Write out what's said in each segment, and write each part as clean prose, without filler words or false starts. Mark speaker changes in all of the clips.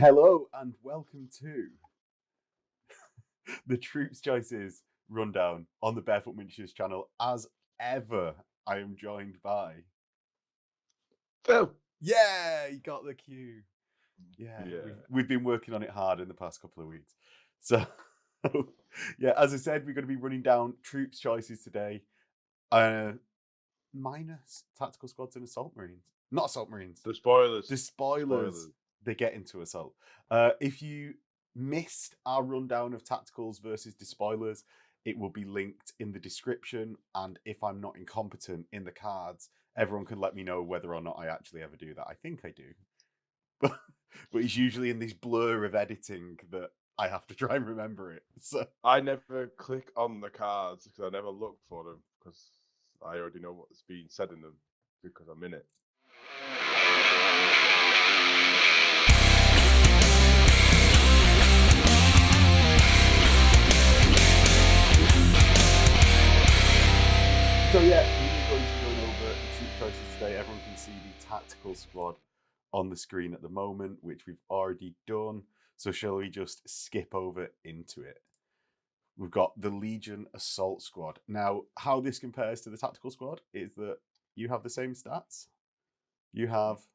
Speaker 1: Hello and welcome to the Troops Choices rundown on the Bearfoot Miniatures channel. As ever, I am joined by
Speaker 2: Phil.
Speaker 1: Yeah, you got the cue. Yeah. We've been working on it hard in the past couple of weeks. So, yeah, as I said, we're going to be running down Troops Choices today. Minus Tactical Squads and Assault Marines. Not Assault Marines.
Speaker 2: The spoilers.
Speaker 1: The spoilers. They get into Assault. If you missed our rundown of Tacticals versus Despoilers, it will be linked in the description. And if I'm not incompetent in the cards, everyone can let me know whether or not I actually ever do that. I think I do. But it's usually in this blur of editing that I have to try and remember it. So
Speaker 2: I never click on the cards because I never look for them because I already know what's being said in them because I'm in it.
Speaker 1: So yeah, we're going to be going over the troop choices today. Everyone can see the tactical squad on the screen at the moment, which we've already done. So shall we just skip over into it? We've got the Legion Assault Squad. Now, how this compares to the tactical squad is that you have the same stats. You have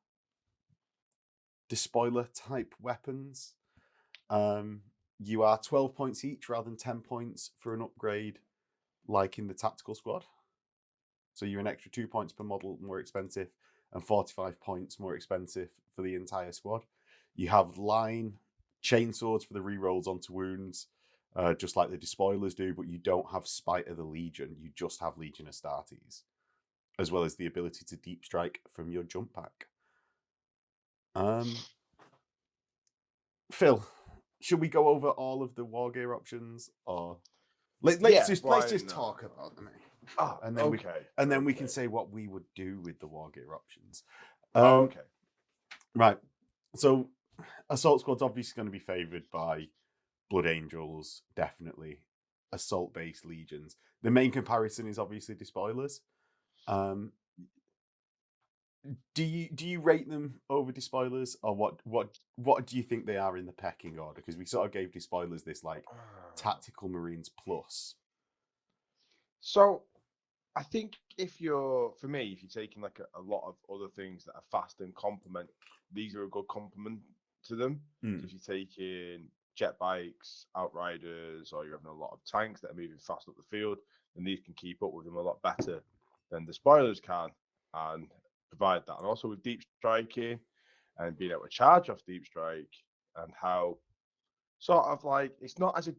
Speaker 1: despoiler type weapons. You are 12 points each rather than 10 points for an upgrade like in the tactical squad. So you're an extra 2 points per model more expensive and 45 points more expensive for the entire squad. You have line chainswords for the rerolls onto wounds, just like the despoilers do, but you don't have Spite of the Legion. You just have Legion Astartes, as well as the ability to deep strike from your jump pack. Phil, should we go over all of the war gear options, or let's just talk about them? And then we can say what we would do with the war gear options. Right. So Assault Squad's obviously going to be favoured by Blood Angels, definitely. Assault-based legions. The main comparison is obviously Despoilers. Do you rate them over Despoilers, or what do you think they are in the pecking order? Because we sort of gave Despoilers this like Tactical Marines plus.
Speaker 2: So I think if you're taking like a lot of other things that are fast and complement, these are a good complement to them. So if you're taking jet bikes, outriders, or you're having a lot of tanks that are moving fast up the field, then these can keep up with them a lot better than the spoilers can and provide that. And also with deep striking and being able to charge off deep strike and how sort of like it's not as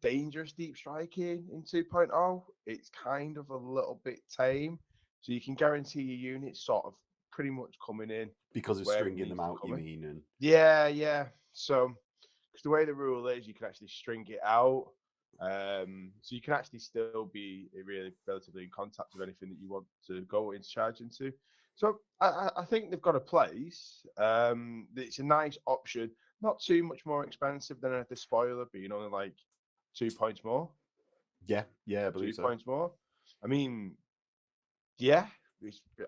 Speaker 2: dangerous deep striking in 2.0. It's kind of a little bit tame, so you can guarantee your units sort of pretty much coming in
Speaker 1: because of stringing them out. You mean? And
Speaker 2: yeah. So because the way the rule is, you can actually string it out, so you can actually still be really relatively in contact with anything that you want to go into charge into. So I think they've got a place. It's a nice option. Not too much more expensive than a despoiler, being only like 2 points more.
Speaker 1: Yeah, I believe
Speaker 2: 2 points more. I mean, yeah,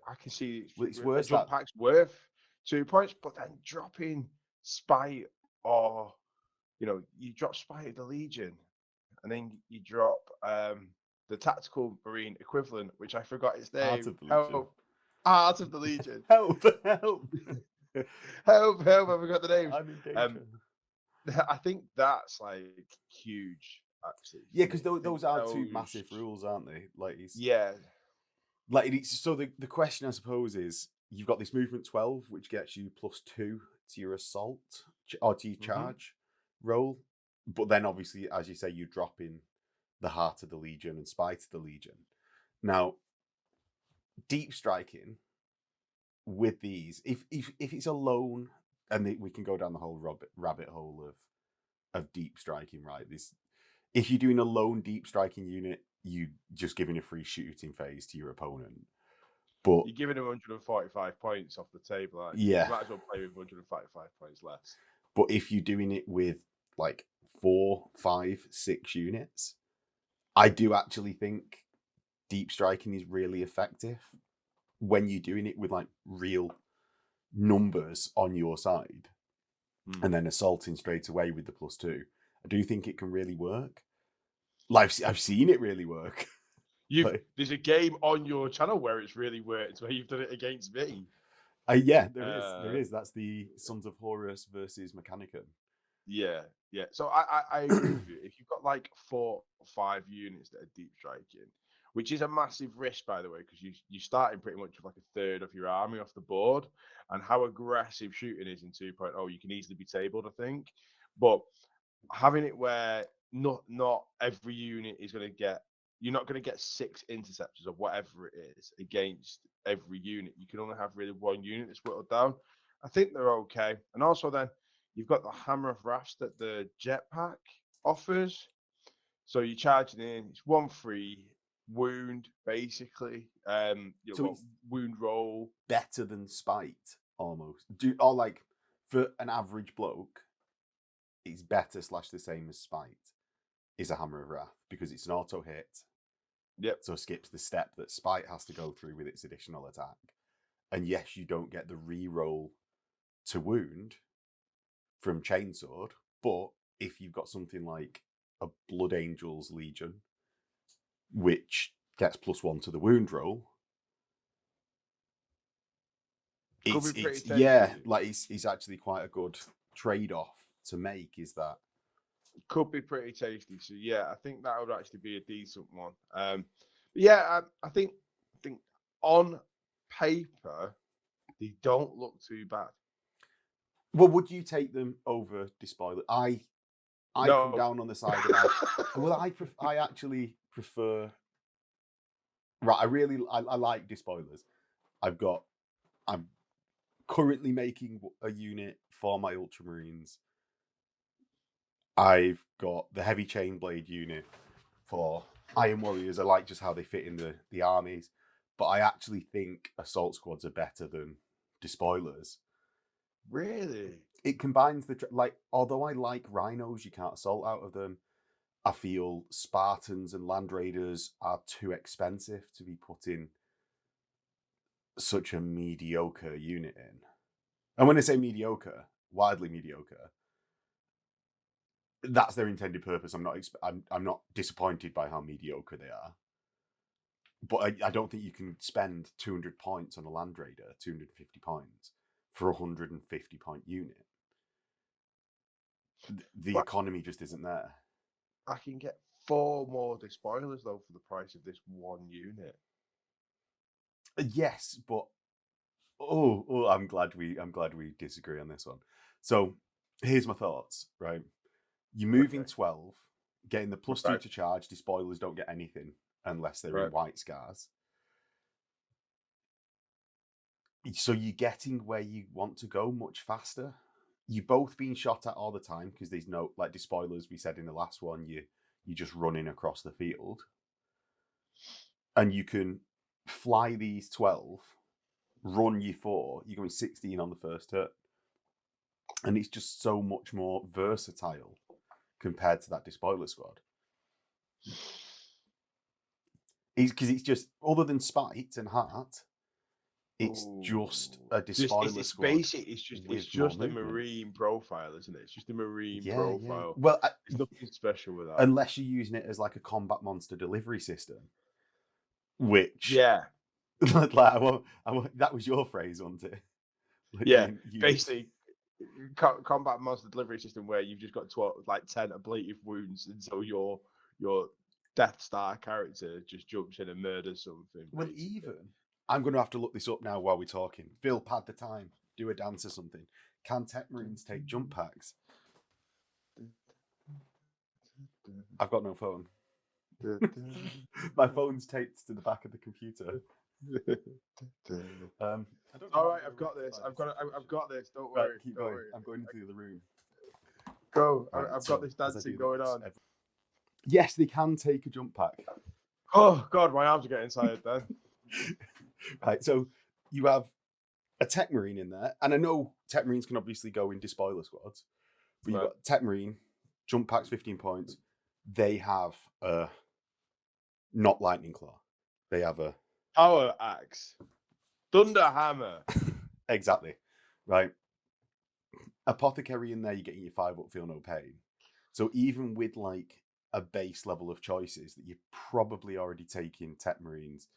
Speaker 2: I can see
Speaker 1: it's worth
Speaker 2: a jump pack's worth 2 points, but then dropping Spite, or you drop Spite of the Legion, and then you drop the Tactical Marine equivalent, which I forgot its name. Art of the Legion.
Speaker 1: Help!
Speaker 2: Help! I forgot the name.
Speaker 1: I'm in danger.
Speaker 2: I think that's like huge, actually.
Speaker 1: Yeah, because those are two massive rules, aren't they? So the question, I suppose, is you've got this movement 12, which gets you +2 to your assault or to your charge roll, but then obviously, as you say, you drop in the Heart of the Legion and Spite of the Legion. Now, deep striking with these, if it's alone, and we can go down the whole rabbit hole of deep striking, right? If you're doing a lone deep striking unit, you just giving a free shooting phase to your opponent. But
Speaker 2: you're giving them 145 points off the table, aren't
Speaker 1: you? Yeah.
Speaker 2: You might as well play with 145 points less.
Speaker 1: But if you're doing it with like 4, 5, 6 units, I do actually think deep striking is really effective when you're doing it with like real numbers on your side. and then assaulting straight away with the +2, I do think it can really work. Like I've seen it really work.
Speaker 2: There's a game on your channel where it's really worked, where you've done it against me.
Speaker 1: Yeah, there is. That's the Sons of Horus versus Mechanicum.
Speaker 2: Yeah. So I agree with you. If you've got like 4 or 5 units that are deep striking, which is a massive risk, by the way, because you're starting pretty much with like a third of your army off the board, and how aggressive shooting is in 2.0, you can easily be tabled, I think. But having it where not every unit is going to get, you're not going to get 6 interceptors or whatever it is against every unit. You can only have really 1 unit that's whittled down. I think they're okay. And also then you've got the Hammer of Wrath that the jetpack offers. So you're charging in, it's 1-3 wound, basically. Wound roll.
Speaker 1: Better than Spite, almost. Or like, for an average bloke, it's better / the same as Spite is a Hammer of Wrath, because it's an auto hit.
Speaker 2: Yep.
Speaker 1: So skips the step that Spite has to go through with its additional attack. And yes, you don't get the re-roll to wound from Chainsword, but if you've got something like a Blood Angels Legion, which gets +1 to the wound roll, it's actually quite a good trade-off to make, is that.
Speaker 2: Could be pretty tasty. So yeah, I think that would actually be a decent one. I think on paper they don't look too bad.
Speaker 1: Well, would you take them over Despoiler? I come down on the side of I actually prefer. Right, I like Despoilers. I'm currently making a unit for my Ultramarines. I've got the heavy chain blade unit for Iron Warriors. I like just how they fit in the armies, but I actually think assault squads are better than Despoilers.
Speaker 2: Really?
Speaker 1: It combines although I like rhinos, you can't assault out of them. I feel Spartans and Land Raiders are too expensive to be putting such a mediocre unit in. And when I say mediocre, wildly mediocre, that's their intended purpose. I'm not disappointed by how mediocre they are. But I don't think you can spend 200 points on a Land Raider, 250 points, for a 150-point unit. The economy just isn't there.
Speaker 2: I can get 4 more Despoilers though for the price of this 1 unit.
Speaker 1: Yes, but I'm glad we disagree on this one. So here's my thoughts. Right, you move in 12, getting the +2 to charge. Despoilers don't get anything unless they're in White Scars. So you're getting where you want to go much faster. You're both being shot at all the time because there's no, like Despoilers, we said in the last one, you're just running across the field. And you can fly these 12, run your 4, you're going 16 on the first turn. And it's just so much more versatile compared to that Despoiler squad. Because it's just, other than Spite and Heart, it's just a Despoiler squad.
Speaker 2: Basically, it's just a Marine profile, isn't it? It's just a Marine profile.
Speaker 1: Yeah. Well,
Speaker 2: there's nothing special with that.
Speaker 1: Unless you're using it as like a combat monster delivery system, which like that was your phrase, wasn't it?
Speaker 2: Basically, combat monster delivery system where you've just got 10 ablative wounds, and so your Death Star character just jumps in and murders something.
Speaker 1: Well, even I'm going to have to look this up now while we're talking. Phil, pad the time. Do a dance or something. Can Tech Marines take jump packs? I've got no phone. My phone's taped to the back of the computer.
Speaker 2: All right, I've got this. I've got this. Don't worry.
Speaker 1: Keep going. I'm going into the other room.
Speaker 2: Go. Right, I've got this dancing going on.
Speaker 1: Yes, they can take a jump pack.
Speaker 2: Oh God, my arms are getting tired then.
Speaker 1: Right, so you have a Tech Marine in there, and I know Tech Marines can obviously go in Despoiler squads, but you've got Tech Marine, jump packs 15 points. They have not Lightning Claw. They have a
Speaker 2: Power Axe, Thunder Hammer.
Speaker 1: Exactly, right. Apothecary in there, you're getting your 5 up, feel no pain. So even with like a base level of choices that you're probably already taking Tech Marines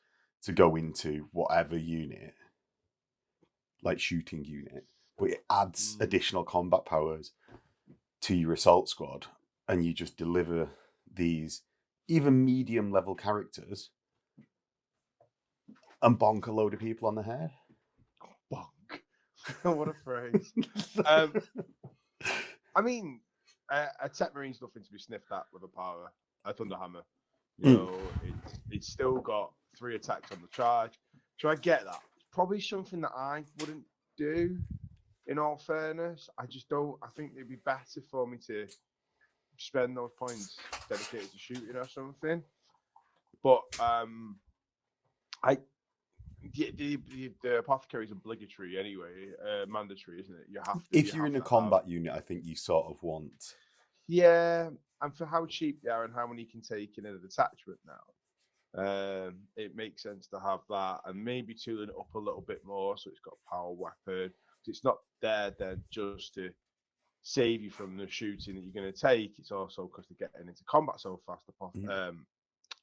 Speaker 1: to go into whatever unit, like shooting unit, but it adds additional combat powers to your assault squad, and you just deliver these even medium level characters and bonk a load of people on the head.
Speaker 2: Bonk. What a phrase. I mean, a Tech Marine's nothing to be sniffed at with a power. A Thunderhammer. You know, it's still got 3 attacks on the charge. So I get that. It's probably something that I wouldn't do, in all fairness. I just don't. I think it'd be better for me to spend those points dedicated to shooting or something. But the apothecary is obligatory anyway, mandatory, isn't it? You have to.
Speaker 1: If you're in a combat unit, I think you sort of want.
Speaker 2: Yeah, and for how cheap they are and how many you can take in a detachment now, it makes sense to have that, and maybe tooling it up a little bit more so it's got a power weapon. It's not there then just to save you from the shooting that you're going to take. It's also because they're getting into combat so fast.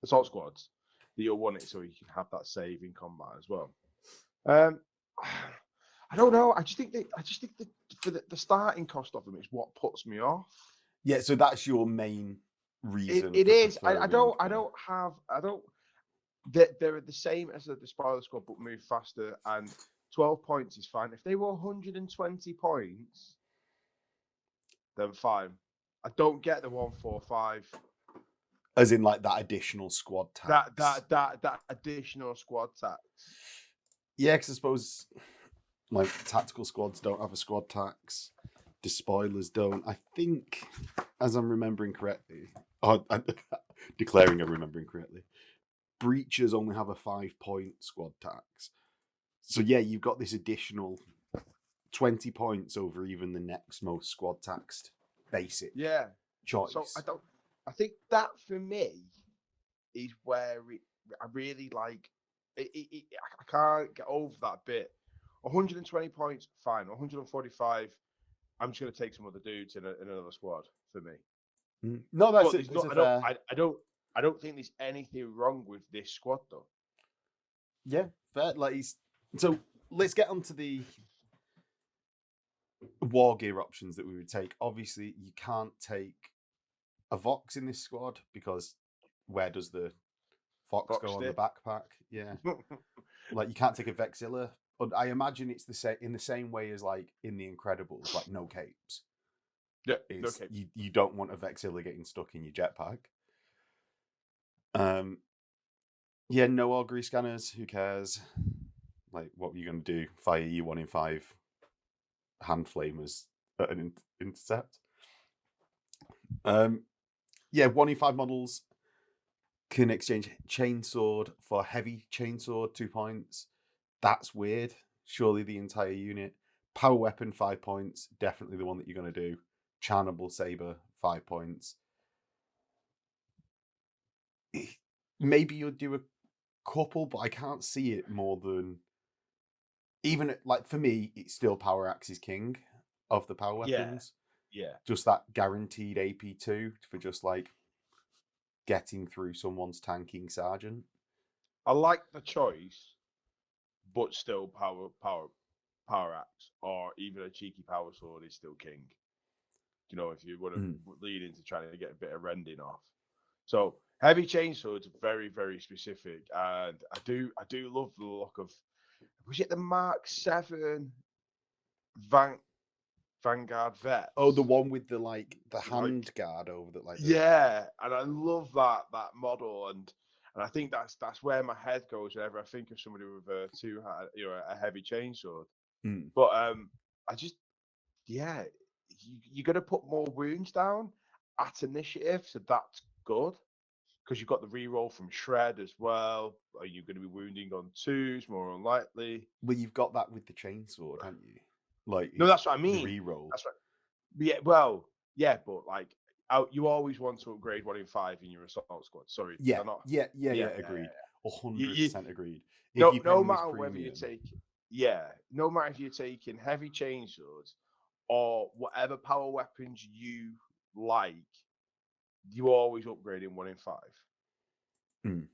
Speaker 2: Assault squads that you'll want it so you can have that save in combat as well. I don't know. I just think that for the starting cost of them is what puts me off.
Speaker 1: Yeah, so that's your main reason.
Speaker 2: It is. I don't. They're the same as the spoiler squad, but move faster. And 12 points is fine. If they were 120 points, then fine. I don't get the 145.
Speaker 1: As in, like, that additional squad tax.
Speaker 2: That additional squad tax.
Speaker 1: Yeah, because I suppose, like, tactical squads don't have a squad tax. The spoilers don't. I think, as I'm remembering correctly, I'm declaring I'm remembering correctly, breachers only have a 5-point squad tax. So yeah, you've got this additional 20 points over even the next most squad taxed basic choice.
Speaker 2: So I think that for me is where I really like it. I can't get over that bit. 120 points, fine. 145, I'm just going to take some other dudes in another squad for me.
Speaker 1: No, that's it.
Speaker 2: I don't think there's anything wrong with this squad though.
Speaker 1: Yeah, fair. So let's get onto the war gear options that we would take. Obviously, you can't take a Vox in this squad because where does the Fox go on the backpack? Yeah, like you can't take a Vexilla. But I imagine it's in the same way as like in the Incredibles, like no capes.
Speaker 2: Yeah, no capes.
Speaker 1: You don't want a Vexilla getting stuck in your jetpack. Yeah, no augury scanners. Who cares? Like, what were you going to do? Fire you 1 in 5 hand flamers at an intercept? Yeah, 1 in 5 models can exchange chainsword for heavy chainsword, 2 points. That's weird. Surely the entire unit. Power weapon, 5 points. Definitely the one that you're going to do. Charnable saber, 5 points. Maybe you'll do a couple, but I can't see it more than... Even, like, for me, it's still Power Axe is king of the power weapons.
Speaker 2: Yeah.
Speaker 1: Just that guaranteed AP2 for just, like, getting through someone's tanking sergeant.
Speaker 2: I like the choice, but still power axe or even a cheeky power sword is still king. You know, if you want to lead into trying to get a bit of rending off. So heavy chainswords are very, very specific, and I do love the look of. Was it the Mark 7 Vanguard vet?
Speaker 1: Oh, the one with the hand guard over the
Speaker 2: Yeah, and I love that model, and I think that's where my head goes whenever I think of somebody with a heavy chainsword. But I just you're gonna put more wounds down at initiative, so that's good because you've got the reroll from shred as well. Are you going to be wounding on 2s? More unlikely.
Speaker 1: Well, you've got that with the chainsword, haven't you? Like,
Speaker 2: no, that's what I mean.
Speaker 1: The reroll.
Speaker 2: That's right. Yeah, well, yeah, but like, you always want to upgrade 1 in 5 in your assault squad. Sorry,
Speaker 1: yeah, agreed. 100% agreed.
Speaker 2: No matter whether you take, no matter if you're taking heavy chainswords or whatever power weapons you like, you always upgrade in 1 in 5.
Speaker 1: Mm.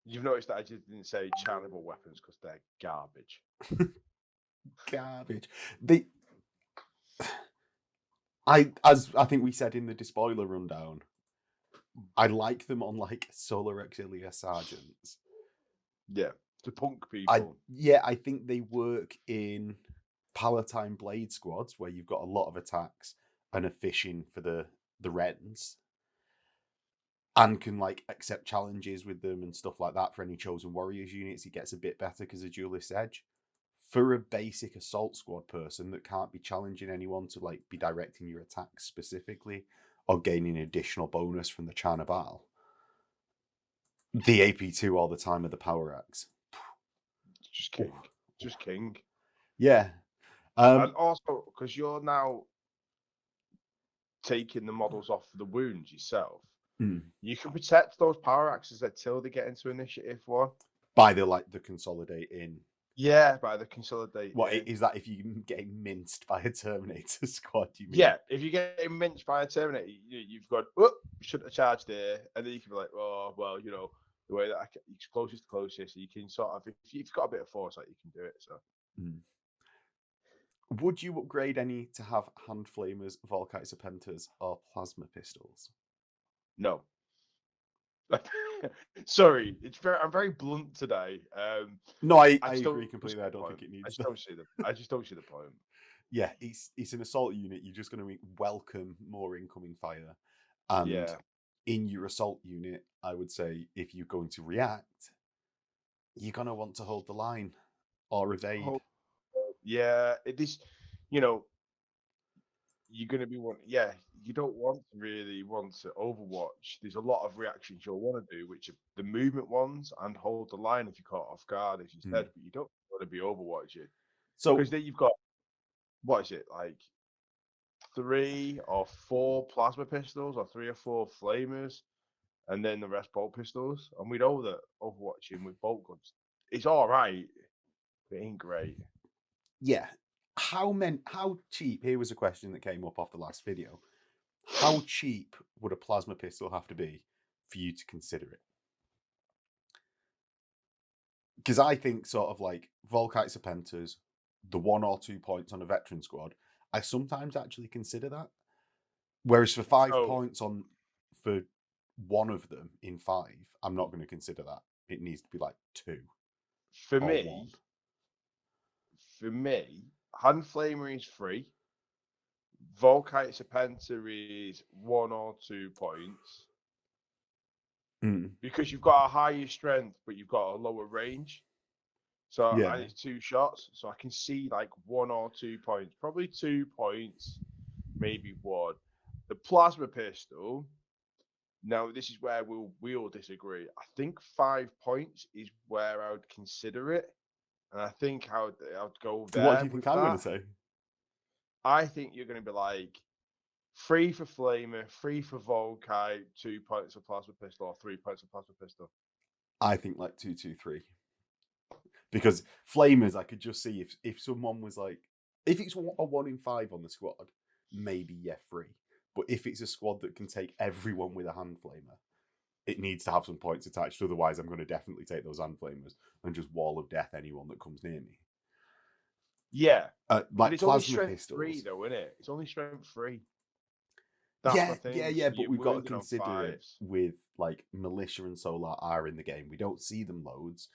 Speaker 2: You've noticed that I just didn't say chargeable weapons because they're garbage.
Speaker 1: Garbage. As I think we said in the despoiler rundown, I like them on like Solar Auxilia Sergeants.
Speaker 2: Yeah, to punk people.
Speaker 1: I think they work in Palatine Blade Squads where you've got a lot of attacks and are fishing for the Wrens, and can like accept challenges with them and stuff like that. For any Chosen Warriors units, it gets a bit better because of Duelist Edge. For a basic assault squad person that can't be challenging anyone to like be directing your attacks specifically or gaining additional bonus from the Charnabal, the AP2 all the time of the Power Axe.
Speaker 2: Just king. Just king.
Speaker 1: Yeah.
Speaker 2: And also, because you're now taking the models off the wounds yourself, you can protect those power axes until they get into Initiative 1.
Speaker 1: By the consolidate in.
Speaker 2: Yeah, by the consolidate.
Speaker 1: What is that? If you get minced by a Terminator squad, you mean?
Speaker 2: Yeah, if you get minced by a Terminator, you've got, should have charged there, and then you can be like, oh, well, you know, the way that it's closest to closest, so you can sort of, if you've got a bit of foresight, you can do it. So,
Speaker 1: would you upgrade any to have hand flamers, Volkite Serpentas, or plasma pistols?
Speaker 2: No. Sorry, I'm very blunt today.
Speaker 1: No, I agree completely. I don't think it needs.
Speaker 2: I just don't see the point.
Speaker 1: Yeah, it's an assault unit. You're just going to welcome more incoming fire, and in your assault unit, I would say if you're going to react, you're going to want to hold the line or evade.
Speaker 2: Yeah, it is. You know, you're going to be one. Yeah, you don't really want to Overwatch. There's a lot of reactions you'll want to do, which are the movement ones and hold the line if you're caught off guard, as you said. But you don't want to be Overwatching. So because then you've got, what is it, like 3 or 4 plasma pistols or 3 or 4 flamers, and then the rest bolt pistols. And we know that Overwatching with bolt guns, it's all right, but it ain't great.
Speaker 1: Yeah. How cheap? Here was a question that came up off the last video. How cheap would a plasma pistol have to be for you to consider it? Because I think sort of like Volkite Serpentas, the 1 or 2 points on a veteran squad, I sometimes actually consider that. Whereas for 5 points for one of them in 5, I'm not going to consider that. It needs to be like 2.
Speaker 2: For me, Hand Flamer is free. Volkite Serpenta is 1 or 2 points. Because you've got a higher strength, but you've got a lower range. So and it's 2 shots. So I can see like 1 or 2 points. Probably 2 points, maybe 1. The plasma pistol. Now this is where we'll disagree. I think 5 points is where I would consider it. And I think I'd go there.
Speaker 1: What do you think I'm going to say?
Speaker 2: I think you're going to be like 3 for Flamer, 3 for Volkite, 2 points for Plasma Pistol, or 3 points for Plasma Pistol.
Speaker 1: I think like 2, 2, 3. Because Flamers, I could just see if someone was like, if it's a 1 in 5 on the squad, maybe 3. But if it's a squad that can take everyone with a Hand Flamer, it needs to have some points attached. Otherwise, I'm going to definitely take those Hand Flamers and just wall of death anyone that comes near me.
Speaker 2: Yeah.
Speaker 1: Like
Speaker 2: it's
Speaker 1: plasma
Speaker 2: only strength
Speaker 1: pistols.
Speaker 2: 3, though, isn't it? It's only strength 3.
Speaker 1: Yeah, but we've got to consider it with like Militia and Solar are in the game. We don't see them loads,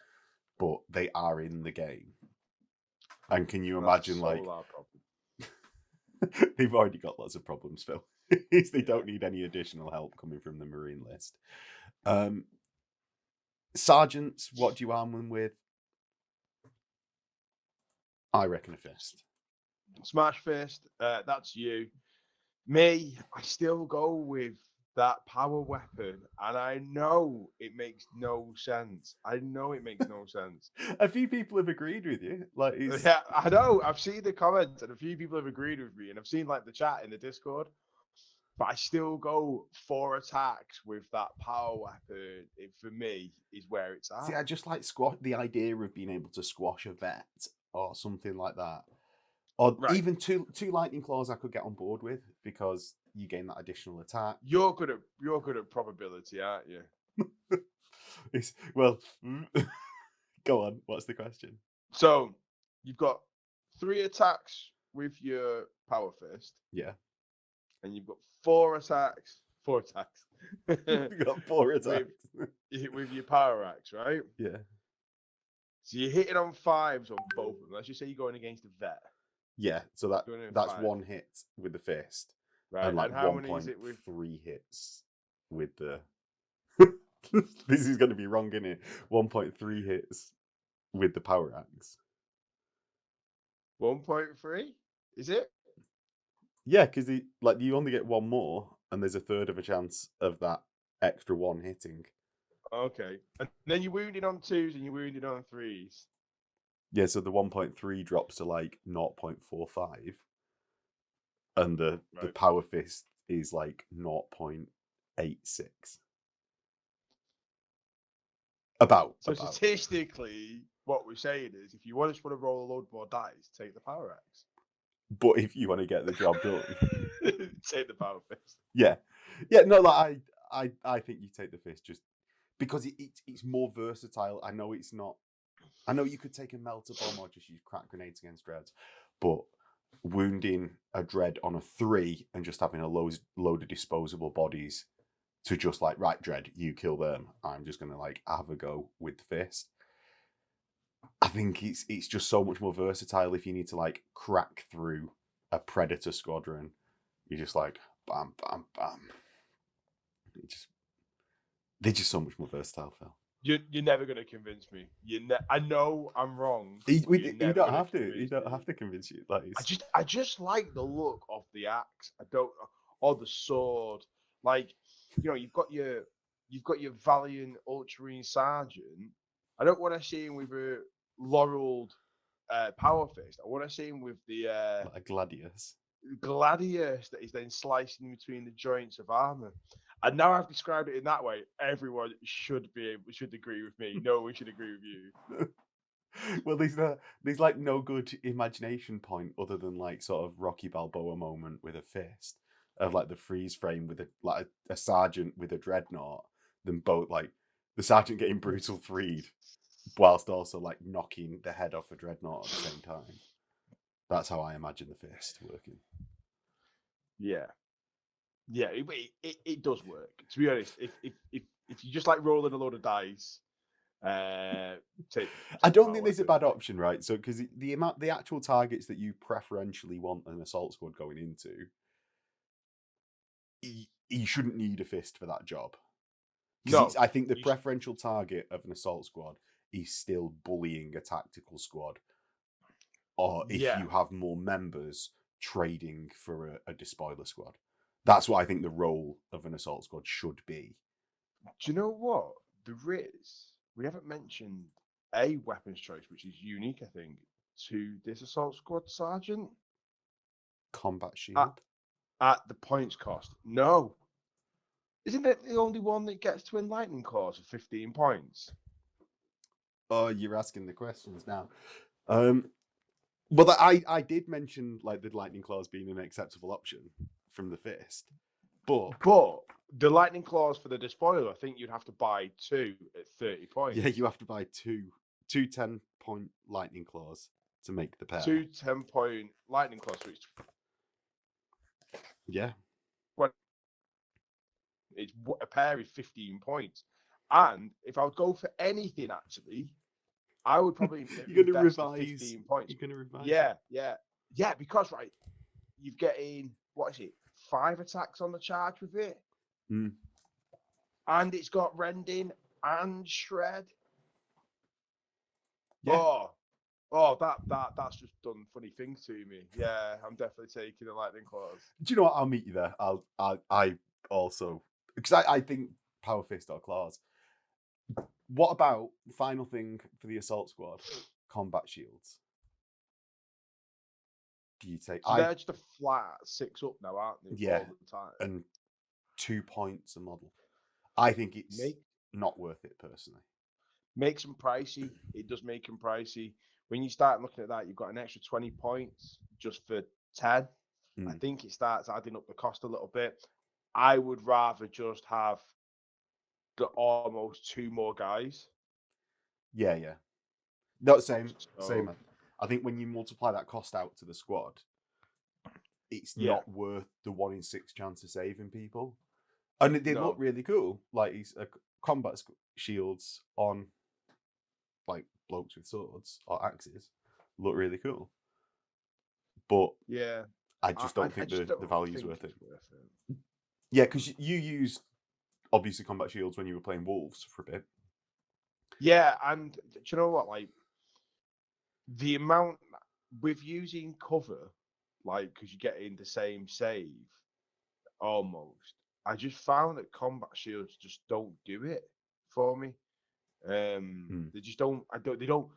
Speaker 1: but they are in the game. And can you imagine like they've already got lots of problems, Phil. They don't need any additional help coming from the Marine list. Sergeants, what do you arm them with? I reckon a fist.
Speaker 2: Smash fist. That's you. Me, I still go with that power weapon, and I know it makes no sense. A
Speaker 1: few people have agreed with you.
Speaker 2: Yeah, I know. I've seen the comments, and a few people have agreed with me, and I've seen like the chat in the Discord. But I still go 4 attacks with that power weapon. It, for me, is where it's at.
Speaker 1: See, I just like the idea of being able to squash a vet or something like that. Or
Speaker 2: Right.
Speaker 1: even two lightning claws I could get on board with because you gain that additional attack.
Speaker 2: You're good at probability, aren't you?
Speaker 1: Well, go on. What's the question?
Speaker 2: So you've got 3 attacks with your power fist,
Speaker 1: Yeah.
Speaker 2: and you've got 4 attacks. 4 attacks.
Speaker 1: You got 4 attacks.
Speaker 2: with your power axe, right?
Speaker 1: Yeah.
Speaker 2: So you're hitting on 5s on both of them. Let's just say you're going against a vet.
Speaker 1: Yeah, so
Speaker 2: Going in
Speaker 1: that's
Speaker 2: 5.
Speaker 1: 1 hit with the fist.
Speaker 2: Right.
Speaker 1: And like
Speaker 2: And how many is it with
Speaker 1: 1.3 hits with the this is gonna be wrong, isn't it? 1.3 hits with the power axe.
Speaker 2: 1.3? Is it?
Speaker 1: Yeah, because you only get 1 more, and there's a third of a chance of that extra 1 hitting.
Speaker 2: Okay. And then you're wounded on 2s and you're wounded on 3s.
Speaker 1: Yeah, so the 1.3 drops to like 0.45, and the power fist is like 0.86. About.
Speaker 2: Statistically, what we're saying is, if you just want to roll a load more dice, take the power axe.
Speaker 1: But if you want to get the job done,
Speaker 2: take the power fist.
Speaker 1: Yeah. No, like I think you take the fist just because it's more versatile. I know it's not. I know you could take a melter bomb or just use crack grenades against dreads, but wounding a dread on a 3 and just having a load of disposable bodies to just like, right, dread, you kill them. I'm just gonna like have a go with the fist. I think it's just so much more versatile. If you need to like crack through a predator squadron, you're just like bam, bam, bam. They're just so much more versatile, Phil.
Speaker 2: You're never going to convince me. I know I'm wrong.
Speaker 1: You don't have to. You don't have to convince you. Like
Speaker 2: I just like the look of the axe. I don't, or the sword. Like, you've got your valiant ultramarine sergeant. I don't want to see him with a laureled power fist. I want to see him with the
Speaker 1: like a gladius.
Speaker 2: Gladius that is then slicing between the joints of armor. And now I've described it in that way, everyone should agree with me. No one should agree with you.
Speaker 1: Well, there's like no good imagination point other than like sort of Rocky Balboa moment with a fist of like the freeze frame with a sergeant with a dreadnought, then both like the sergeant getting brutal freed whilst also like knocking the head off a dreadnought at the same time. That's how I imagine the fist working.
Speaker 2: Yeah, it does work. To be honest, if you just like rolling a load of dice,
Speaker 1: I don't think there's a bad option, right? So because the actual targets that you preferentially want an assault squad going into, you shouldn't need a fist for that job. No, I think the preferential target of an assault squad is still bullying a tactical squad, or if you have more members trading for a despoiler squad. That's what I think the role of an assault squad should be.
Speaker 2: Do you know what? There is. We haven't mentioned a weapons choice, which is unique, I think, to this assault squad sergeant.
Speaker 1: Combat shield?
Speaker 2: At the points cost. No. Isn't it the only one that gets to enlightening clause for 15 points?
Speaker 1: Oh, you're asking the questions now. But I did mention like the lightning clause being an acceptable option from the fist. But
Speaker 2: the lightning clause for the despoiler, I think you'd have to buy 2 at 30 points.
Speaker 1: Yeah, you have to buy two 10-point lightning claws to make the pair.
Speaker 2: 2 10-point lightning claws.
Speaker 1: Yeah.
Speaker 2: It's a pair is 15 points. And if I would go for anything, actually, I would probably
Speaker 1: you're going to revise
Speaker 2: 15 points.
Speaker 1: You're going to revise.
Speaker 2: Yeah, because right, you've getting, what is it, 5 attacks on the charge with it, and it's got rending and shred. Yeah. Oh, that's just done funny things to me. Yeah, I'm definitely taking a lightning clause.
Speaker 1: Do you know what? I'll meet you there. I also, because I think power fist or claws. What about the final thing for the assault squad? Combat shields. Do you take?
Speaker 2: So they're just a flat 6 up now, aren't they?
Speaker 1: Yeah, all the time. And 2 points a model. I think it's not worth it personally.
Speaker 2: Makes them pricey. It does make them pricey. when you start looking at that, you've got an extra 20 points just for 10. I think it starts adding up the cost a little bit. I would rather just have the almost 2 more guys.
Speaker 1: Yeah. No, same.
Speaker 2: So,
Speaker 1: I think when you multiply that cost out to the squad, it's
Speaker 2: yeah.
Speaker 1: not worth the 1 in 6 chance of saving people. And they look really cool. Like, he's combat shields on like blokes with swords or axes look really cool. But
Speaker 2: yeah,
Speaker 1: I just don't think the value's worth it. Yeah, because you used obviously combat shields when you were playing wolves for a bit.
Speaker 2: Yeah, and do you know what? Like, the amount with using cover, like, because you get in the same save almost. I just found that combat shields just don't do it for me. They just don't. They don't.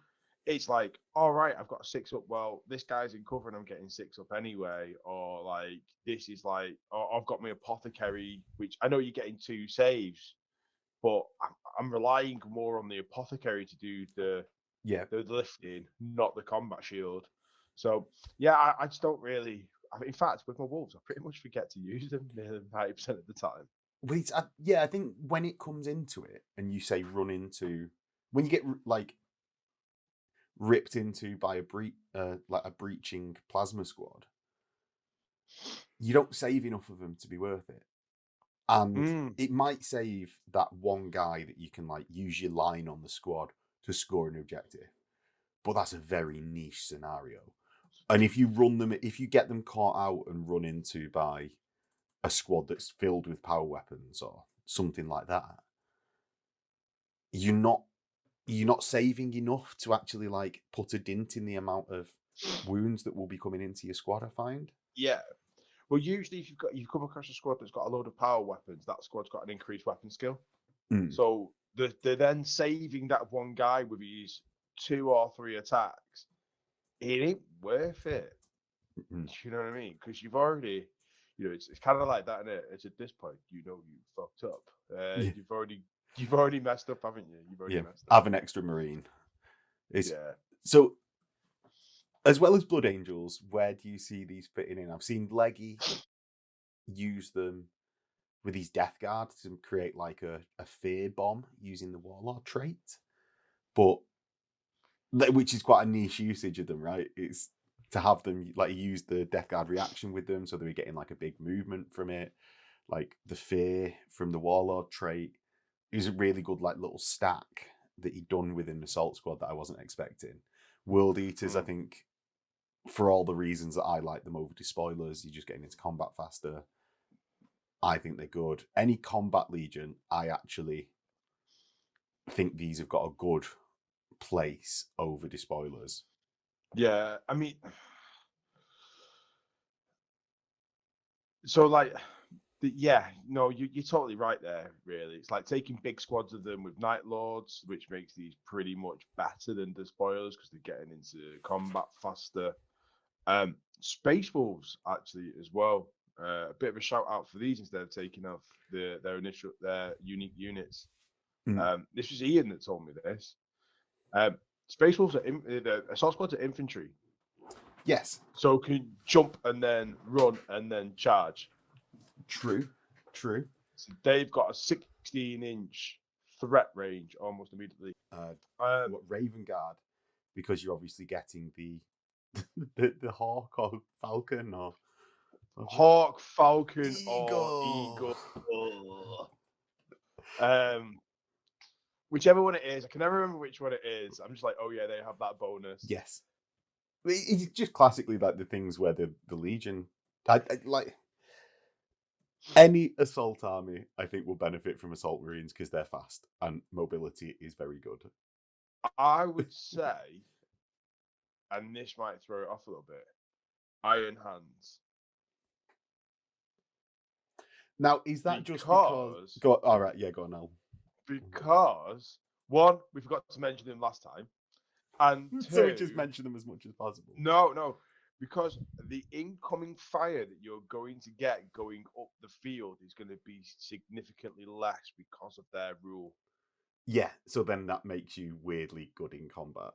Speaker 2: It's like, all right, I've got a 6 up. Well, this guy's in cover and I'm getting 6 up anyway. Or like, this is like, oh, I've got my apothecary, which I know you're getting 2 saves, but I'm relying more on the apothecary to do the lifting, not the combat shield. So yeah, I just don't really. In fact, with my wolves, I pretty much forget to use them nearly 90% of the time.
Speaker 1: Well, I think when it comes into it, and you say run into, when you get like ripped into by a breaching plasma squad, you don't save enough of them to be worth it. And it might save that one guy that you can like use your line on the squad to score an objective, but that's a very niche scenario. And if you get them caught out and run into by a squad that's filled with power weapons or something like that, you're not saving enough to actually like put a dint in the amount of wounds that will be coming into your squad. I find.
Speaker 2: Yeah. Well, usually if you've come across a squad that's got a load of power weapons, that squad's got an increased weapon skill. So they're then saving that one guy with his 2 or 3 attacks. It ain't worth it. You know what I mean? Because you've already, it's kind of like that, isn't it? It's at this point, you fucked up. You've already messed up, haven't you? You've already messed up.
Speaker 1: Have an extra marine. So, as well as Blood Angels, where do you see these fitting in? I've seen Leggy use them with his Death Guard to create like a fear bomb using the Warlord trait, but which is quite a niche usage of them, right? It's to have them like use the Death Guard reaction with them, so they were getting like a big movement from it. Like the fear from the Warlord trait is a really good like little stack that he'd done with an assault squad that I wasn't expecting. World Eaters, I think, for all the reasons that I like them over Despoilers, you're just getting into combat faster. I think they're good. Any combat legion, I actually think these have got a good place over Despoilers.
Speaker 2: Yeah, I mean, so like, you're totally right there. Really, it's like taking big squads of them with Night Lords, which makes these pretty much better than the spoilers because they're getting into combat faster. Space Wolves actually as well. A bit of a shout out for these instead of taking off their unique units. This was Ian that told me this. Space Wolves the assault squads are infantry.
Speaker 1: Yes.
Speaker 2: So can jump and then run and then charge.
Speaker 1: True.
Speaker 2: So they've got a 16-inch threat range almost immediately.
Speaker 1: Raven Guard, because you're obviously getting the hawk or falcon or
Speaker 2: hawk, falcon,
Speaker 1: eagle.
Speaker 2: or eagle. Whichever one it is, I can never remember which one it is. I'm just like, oh yeah, they have that bonus.
Speaker 1: Yes, it's just classically like the things where the Legion, I like any assault army, I think will benefit from assault marines because they're fast and mobility is very good.
Speaker 2: I would say, and this might throw it off a little bit, Iron Hands.
Speaker 1: Now, is that just because? All right, yeah, go on now.
Speaker 2: Because one, we forgot to mention them last time, and two,
Speaker 1: so we just mention them as much as possible.
Speaker 2: No, because the incoming fire that you're going to get going up the field is going to be significantly less because of their rule.
Speaker 1: Yeah, so then that makes you weirdly good in combat.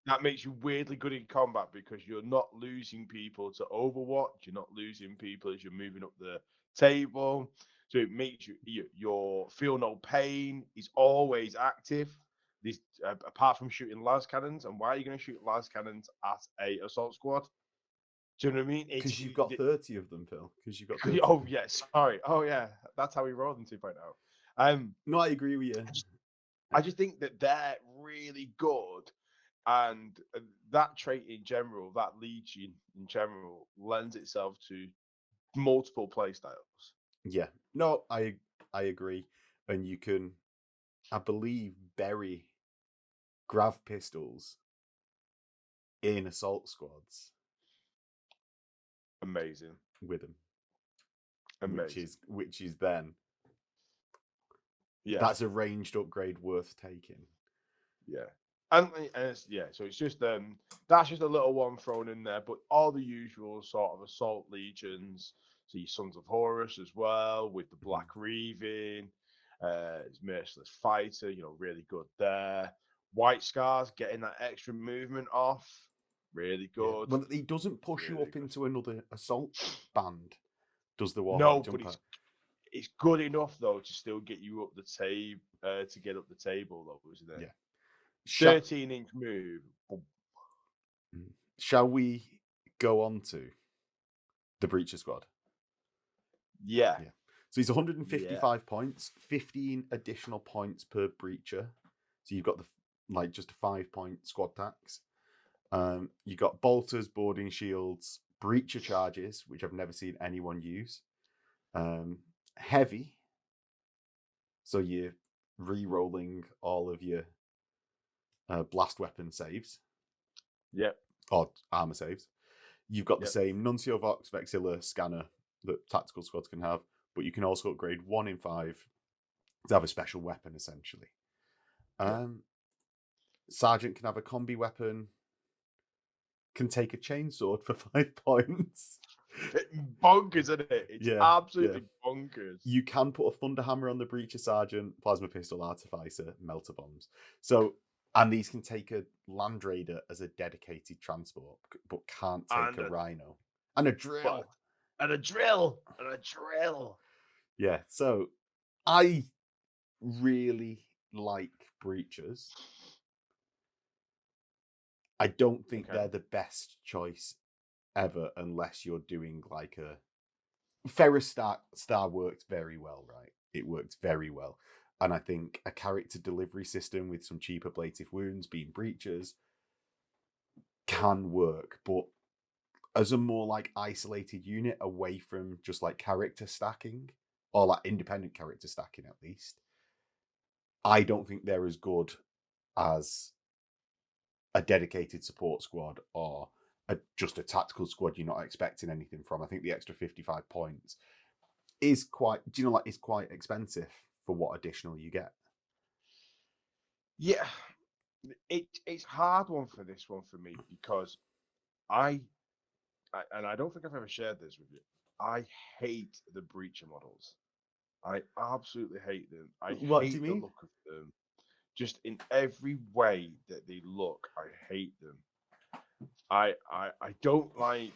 Speaker 2: that makes you weirdly good in combat because you're not losing people to Overwatch. You're not losing people as you're moving up the table. So it makes your feel no pain is always active. This apart from shooting las cannons, and why are you going to shoot las cannons at a assault squad? Do you know what I mean?
Speaker 1: Because you've got 30 of them, Phil. Because you've got 30.
Speaker 2: Oh yeah, sorry. Oh yeah, that's how we roll in 2.0.
Speaker 1: No, I agree with you.
Speaker 2: I just think that they're really good, and that trait in general, that legion in general, lends itself to multiple play styles.
Speaker 1: Yeah, no, I agree, and you can, I believe, bury grav pistols in assault squads.
Speaker 2: Amazing
Speaker 1: with them,
Speaker 2: Amazing.
Speaker 1: which is then,
Speaker 2: yeah,
Speaker 1: that's a ranged upgrade worth taking.
Speaker 2: Yeah. And it's, so it's just that's just a little one thrown in there, but all the usual sort of assault legions. So your Sons of Horus as well, with the Black Reaving, his Merciless Fighter, really good there. White Scars getting that extra movement off, really good.
Speaker 1: Well, he doesn't push you up into another assault band, does the Warhawk
Speaker 2: No,
Speaker 1: jumper?
Speaker 2: but it's good enough though to still get you up the table, to get up the table though, isn't it?
Speaker 1: Yeah.
Speaker 2: 13-inch move.
Speaker 1: Shall we go on to the Breacher squad?
Speaker 2: Yeah.
Speaker 1: So he's 155 points, 15 additional points per Breacher. So you've got just a 5-point squad tax. You got bolters, boarding shields, Breacher charges, which I've never seen anyone use. Heavy. So you're re-rolling all of your blast weapon saves.
Speaker 2: Yep.
Speaker 1: Or armor saves. You've got the same Nuncio Vox Vexilla scanner that tactical squads can have, but you can also upgrade 1 in 5 to have a special weapon, essentially. Sergeant can have a combi weapon, can take a chainsword for 5 points.
Speaker 2: Bonkers, isn't it? It's absolutely bonkers.
Speaker 1: You can put a Thunder Hammer on the Breacher Sergeant, Plasma Pistol, Artificer, Melter Bombs. So, and these can take a Land Raider as a dedicated transport, but can't take a Rhino. And a drill.
Speaker 2: And a drill.
Speaker 1: Yeah, so I really like Breachers. I don't think they're the best choice ever unless you're doing like a... Ferrous Star worked very well, right? It worked very well. And I think a character delivery system with some cheap ablative wounds being Breachers can work, but as a more like isolated unit away from just like character stacking, or like independent character stacking at least, I don't think they're as good as a dedicated support squad or just a tactical squad you're not expecting anything from. I think the extra 55 points is quite, it's quite expensive for what additional you get.
Speaker 2: Yeah, it's hard one for this one for me because I don't think I've ever shared this with you. I hate the Breacher models. I absolutely hate them. I
Speaker 1: What
Speaker 2: hate
Speaker 1: do you mean?
Speaker 2: the look of them. Just in every way that they look, I hate them. I don't like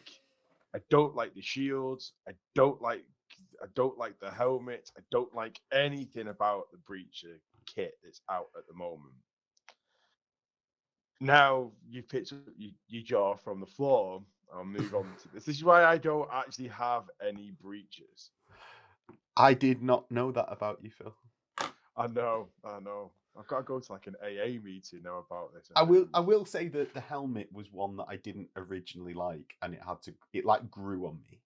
Speaker 2: the shields. I don't like the helmet. I don't like anything about the Breacher kit that's out at the moment. Now you've picked up your jaw from the floor. I'll move on to this. This is why I don't actually have any Breachers.
Speaker 1: I did not know that about you, Phil.
Speaker 2: I know. I've got to go to like an AA meeting now about this.
Speaker 1: I will say that the helmet was one that I didn't originally like, and it like grew on me.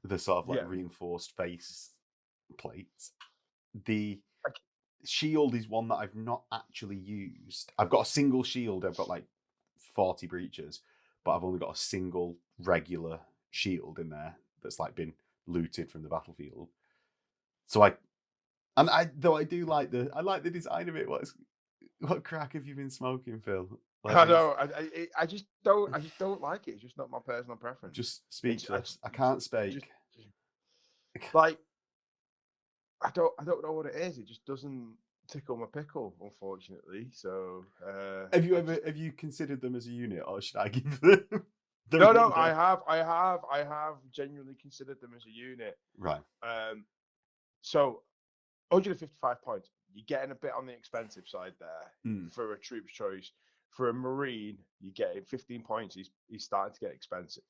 Speaker 1: The sort of like reinforced face plates. The shield is one that I've not actually used. I've got a single shield. I've got like 40 Breachers, but I've only got a single regular shield in there that's like been looted from the battlefield. So I do like the design of it. What crack have you been smoking, Phil?
Speaker 2: Like, I know. I just don't like it. It's just not my personal preference.
Speaker 1: Just speechless. I can't speak.
Speaker 2: Like I don't know what it is. It just doesn't tickle my pickle, unfortunately. So
Speaker 1: have you considered them as a unit, or should I give them?
Speaker 2: No, I have genuinely considered them as a unit.
Speaker 1: Right.
Speaker 2: So 155 points. You're getting a bit on the expensive side there for a troop's choice. For a Marine, you're getting 15 points. He's starting to get expensive.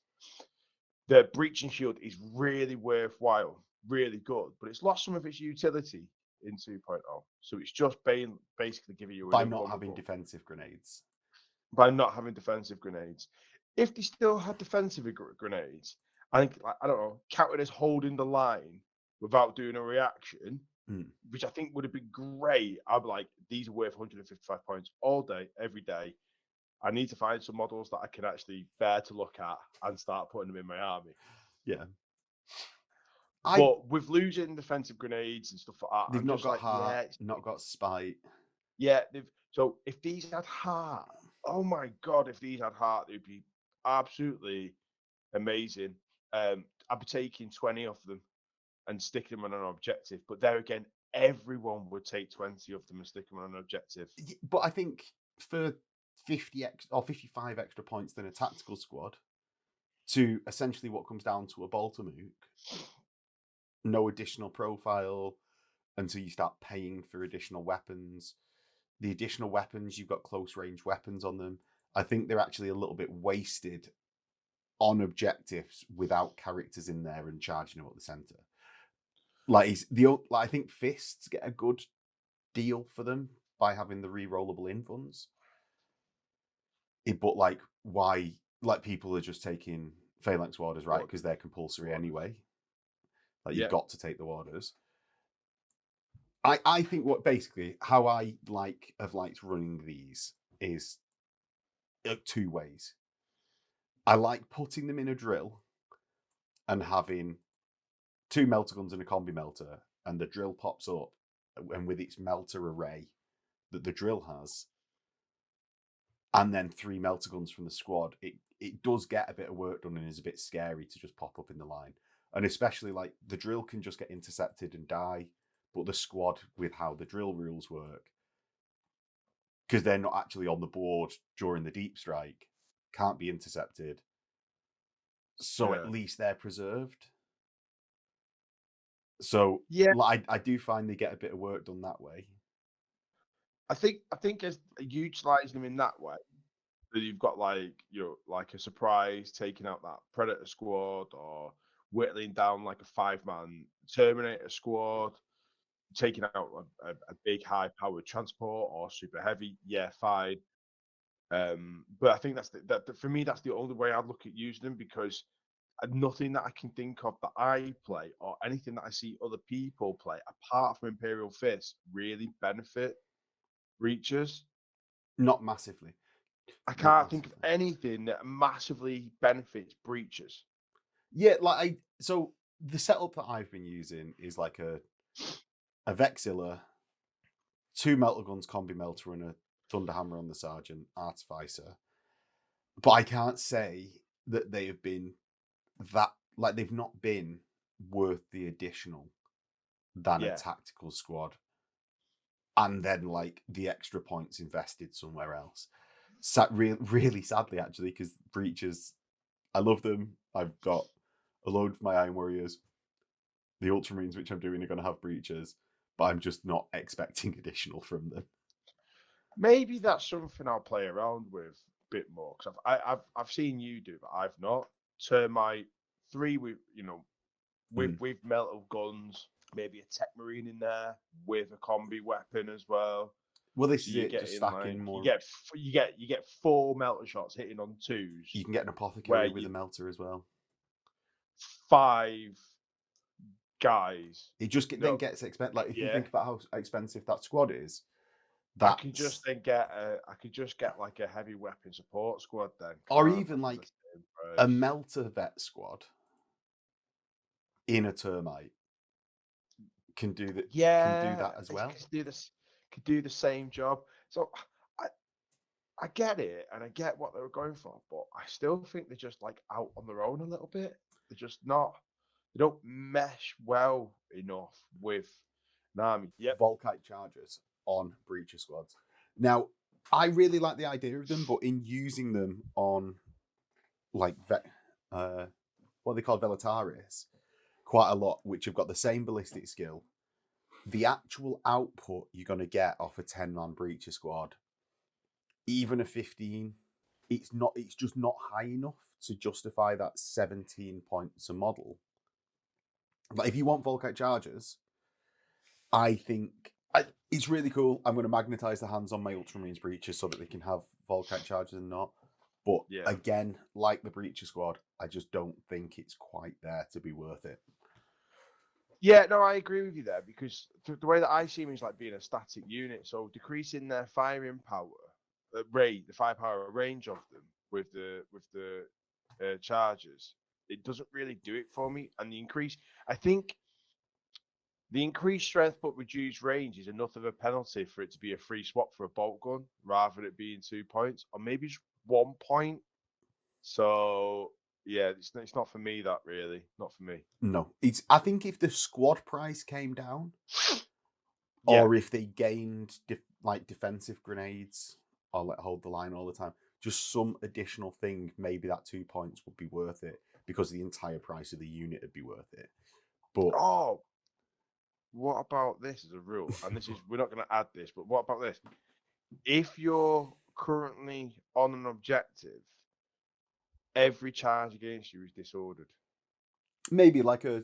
Speaker 2: The breaching shield is really worthwhile, really good, but it's lost some of its utility in 2.0. So it's just basically giving you
Speaker 1: by not having defensive grenades.
Speaker 2: By not having defensive grenades. If they still had defensive grenades, I think, I don't know, counted as holding the line without doing a reaction, which I think would have been great. I'd be like, these are worth 155 points all day, every day. I need to find some models that I can actually bear to look at and start putting them in my army.
Speaker 1: Yeah.
Speaker 2: But with losing defensive grenades and stuff like that,
Speaker 1: they've not got heart, not got spite.
Speaker 2: Yeah, so if these had heart, oh my god, if these had heart, they'd be absolutely amazing. I'd be taking 20 of them and sticking them on an objective. But there again, everyone would take 20 of them and stick them on an objective.
Speaker 1: But I think for 50 or 55 extra points than a tactical squad, to essentially what comes down to a Baltamook, no additional profile until you start paying for additional weapons. The additional weapons, you've got close range weapons on them. I think they're actually a little bit wasted on objectives without characters in there and charging them at the center. I think fists get a good deal for them by having the re-rollable in funds. But why? People are just taking phalanx warders, right? Because they're compulsory anyway. You've got to take the warders. I think how I have liked running these is two ways. I like putting them in a drill and having 2 melter guns and a combi melter, and the drill pops up, and with its melter array that the drill has, and then 3 melter guns from the squad, it does get a bit of work done and is a bit scary to just pop up in the line. And especially the drill can just get intercepted and die, but the squad, with how the drill rules work, because they're not actually on the board during the deep strike, can't be intercepted. So at least they're preserved. So I do find they get a bit of work done that way.
Speaker 2: I think as utilising them in that way, that you've got a surprise taking out that Predator squad, or whittling down a 5-man Terminator squad, taking out a big high-powered transport or super heavy, fine. But I think that for me, that's the only way I'd look at using them, because nothing that I can think of that I play or anything that I see other people play, apart from Imperial Fist, really benefit Breachers.
Speaker 1: Not massively.
Speaker 2: I can't think of anything that massively benefits Breachers.
Speaker 1: Yeah, so the setup that I've been using is a Vexilla, 2 melter guns, combi melter, and a Thunderhammer on the Sergeant, Artificer. But I can't say that they have been they've not been worth the additional than a tactical squad, and then the extra points invested somewhere else. Really sadly, actually, because Breachers, I love them. I've got a load of my Iron Warriors. The Ultramarines, which I'm doing, are going to have Breachers, but I'm just not expecting additional from them. Maybe
Speaker 2: that's something I'll play around with a bit more, because I've seen you do, but I've not. Termite 3 with with melter guns, maybe a Tech Marine in there with a combi weapon as well.
Speaker 1: Well, this is it. Just stacking more.
Speaker 2: You get 4 melter shots hitting on 2s.
Speaker 1: You can get an apothecary with a melter as well.
Speaker 2: 5 guys.
Speaker 1: It just then gets expensive. If you think about how expensive that squad is, I
Speaker 2: could just get a heavy weapon support squad then,
Speaker 1: or even a melter vet squad in a termite can do that. Can do that as well.
Speaker 2: Could do the same job. So I get it, and I get what they were going for, but I still think they're just out on their own a little bit. They're just not. They don't mesh well enough with an army.
Speaker 1: Volkite chargers on Breacher Squads. Now, I really like the idea of them, but in using them on like what they call Velataris quite a lot, which have got the same ballistic skill, the actual output you're going to get off a 10-man Breacher Squad, even a 15, it's just not high enough to justify that 17 points a model. Like, if you want Volkite Chargers, I think it's really cool. I'm going to magnetize the hands on my Ultramarines Breachers so that they can have Volkite Chargers and not. But again, like the Breacher Squad, I just don't think it's quite there to be worth it.
Speaker 2: Yeah, no, I agree with you there, because the way that I see them is like being a static unit. So decreasing their firing power, the firepower range of them with the chargers, it doesn't really do it for me. And I think the increased strength but reduced range is enough of a penalty for it to be a free swap for a bolt gun rather than it being 2 points, or maybe just 1 point. So yeah, it's not for me, that really. Not for me.
Speaker 1: No. I think if the squad price came down, or if they gained defensive grenades, or hold the line all the time, just some additional thing, maybe that 2 points would be worth it, because the entire price of the unit would be worth it. But
Speaker 2: what about this as a rule? And this is, we're not going to add this, but what about this? If you're currently on an objective, every charge against you is disordered.
Speaker 1: Maybe like a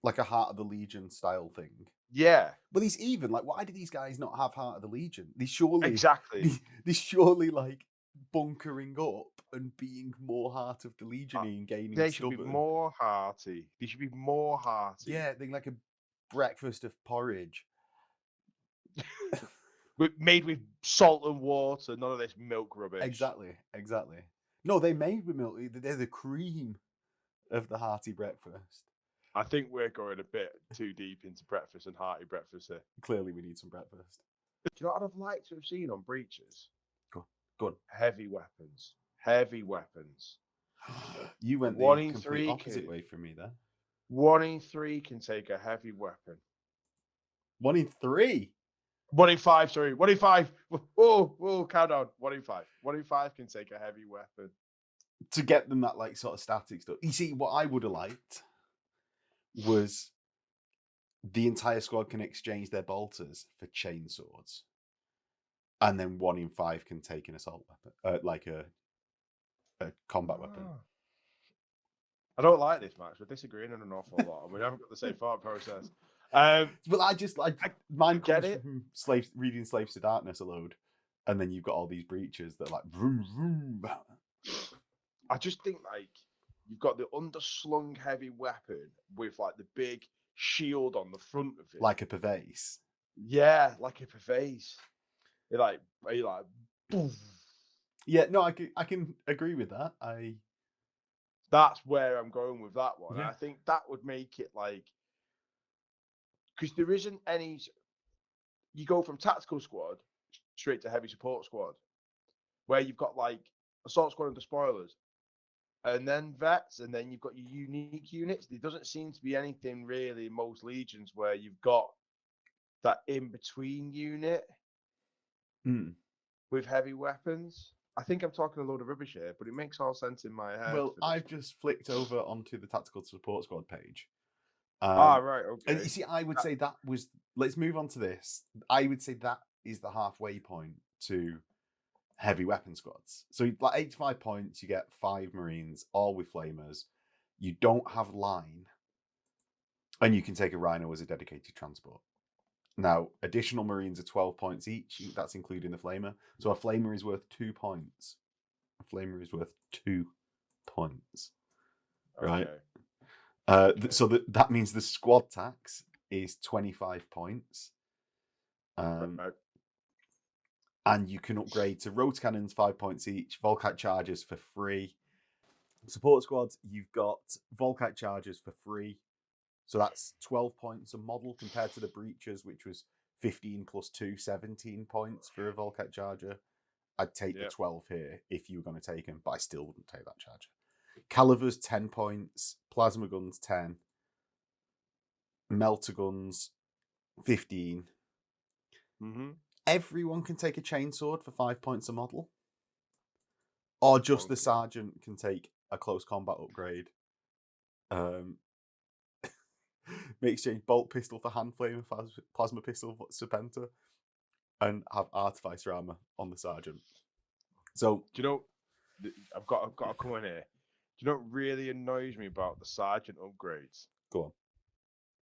Speaker 1: Heart of the Legion style thing.
Speaker 2: Yeah.
Speaker 1: But these even, why do these guys not have Heart of the Legion? They surely...
Speaker 2: Exactly.
Speaker 1: They surely, bunkering up and being more Heart of the Legion and gaining
Speaker 2: They
Speaker 1: stubborn.
Speaker 2: should be more hearty. They should be more hearty.
Speaker 1: Yeah, they're like a breakfast of porridge.
Speaker 2: Made with salt and water, none of this milk rubbish.
Speaker 1: Exactly. No, they're made with milk. They're the cream of the hearty breakfast.
Speaker 2: I think we're going a bit too deep into breakfast and hearty breakfast here.
Speaker 1: Clearly, we need some breakfast.
Speaker 2: Do you know what I'd have liked to have seen on Breachers?
Speaker 1: Go on.
Speaker 2: Heavy weapons.
Speaker 1: You went the complete opposite way from me there.
Speaker 2: 1 in 3 can take a heavy weapon.
Speaker 1: 1 in 3?
Speaker 2: 1 in 5, sorry. 1 in 5. Oh, count down. 1 in 5. 1 in 5 can take a heavy weapon.
Speaker 1: To get them that sort of static stuff. You see, what I would have liked was the entire squad can exchange their bolters for chainswords, and then 1 in 5 can take an assault weapon, a combat weapon.
Speaker 2: I don't like this, Max. We're disagreeing on an awful lot, and we haven't got the same thought process.
Speaker 1: Well, mine comes from reading Slaves to Darkness a load, and then you've got all these breaches that are vroom vroom.
Speaker 2: I just think you've got the underslung heavy weapon with the big shield on the front of it,
Speaker 1: like a purvase.
Speaker 2: Yeah, like a purvase. You're boom.
Speaker 1: Yeah, no, I can agree with that.
Speaker 2: That's where I'm going with that one.
Speaker 1: Yeah.
Speaker 2: I think that would make it because there isn't any. You go from tactical squad straight to heavy support squad, where you've got assault squad and despoilers, and then vets, and then you've got your unique units. There doesn't seem to be anything really in most legions where you've got that in between unit with heavy weapons. I think I'm talking a load of rubbish here, but it makes all sense in my head.
Speaker 1: Well, I've just flicked over onto the tactical support squad page.
Speaker 2: Right, okay.
Speaker 1: And you see, I would say that was. Let's move on to this. I would say that is the halfway point to heavy weapon squads. So 85 points, you get 5 Marines, all with flamers. You don't have line, and you can take a Rhino as a dedicated transport. Now, additional Marines are 12 points each. That's including the flamer. So a flamer is worth 2 points. Right? Okay. So that means the squad tax is 25 points.
Speaker 2: Right.
Speaker 1: And you can upgrade to rotor cannons, 5 points each, Volkite chargers for free. Support squads, you've got Volkite chargers for free. So that's 12 points a model compared to the breaches, which was 15 plus 2, 17 points for a Volkite charger. I'd take the 12 here if you were going to take them, but I still wouldn't take that charger. Calivers, 10 points. Plasma guns, 10. Melter guns, 15.
Speaker 2: Mm-hmm.
Speaker 1: Everyone can take a chainsword for 5 points a model, or just the
Speaker 2: Okay.
Speaker 1: sergeant can take a close combat upgrade. May exchange bolt pistol for hand flame and plasma pistol for serpenter, and have artificer armor on the sergeant. So,
Speaker 2: Do you know? I've got to come in here. Do you know what really annoys me about the sergeant upgrades?
Speaker 1: go on.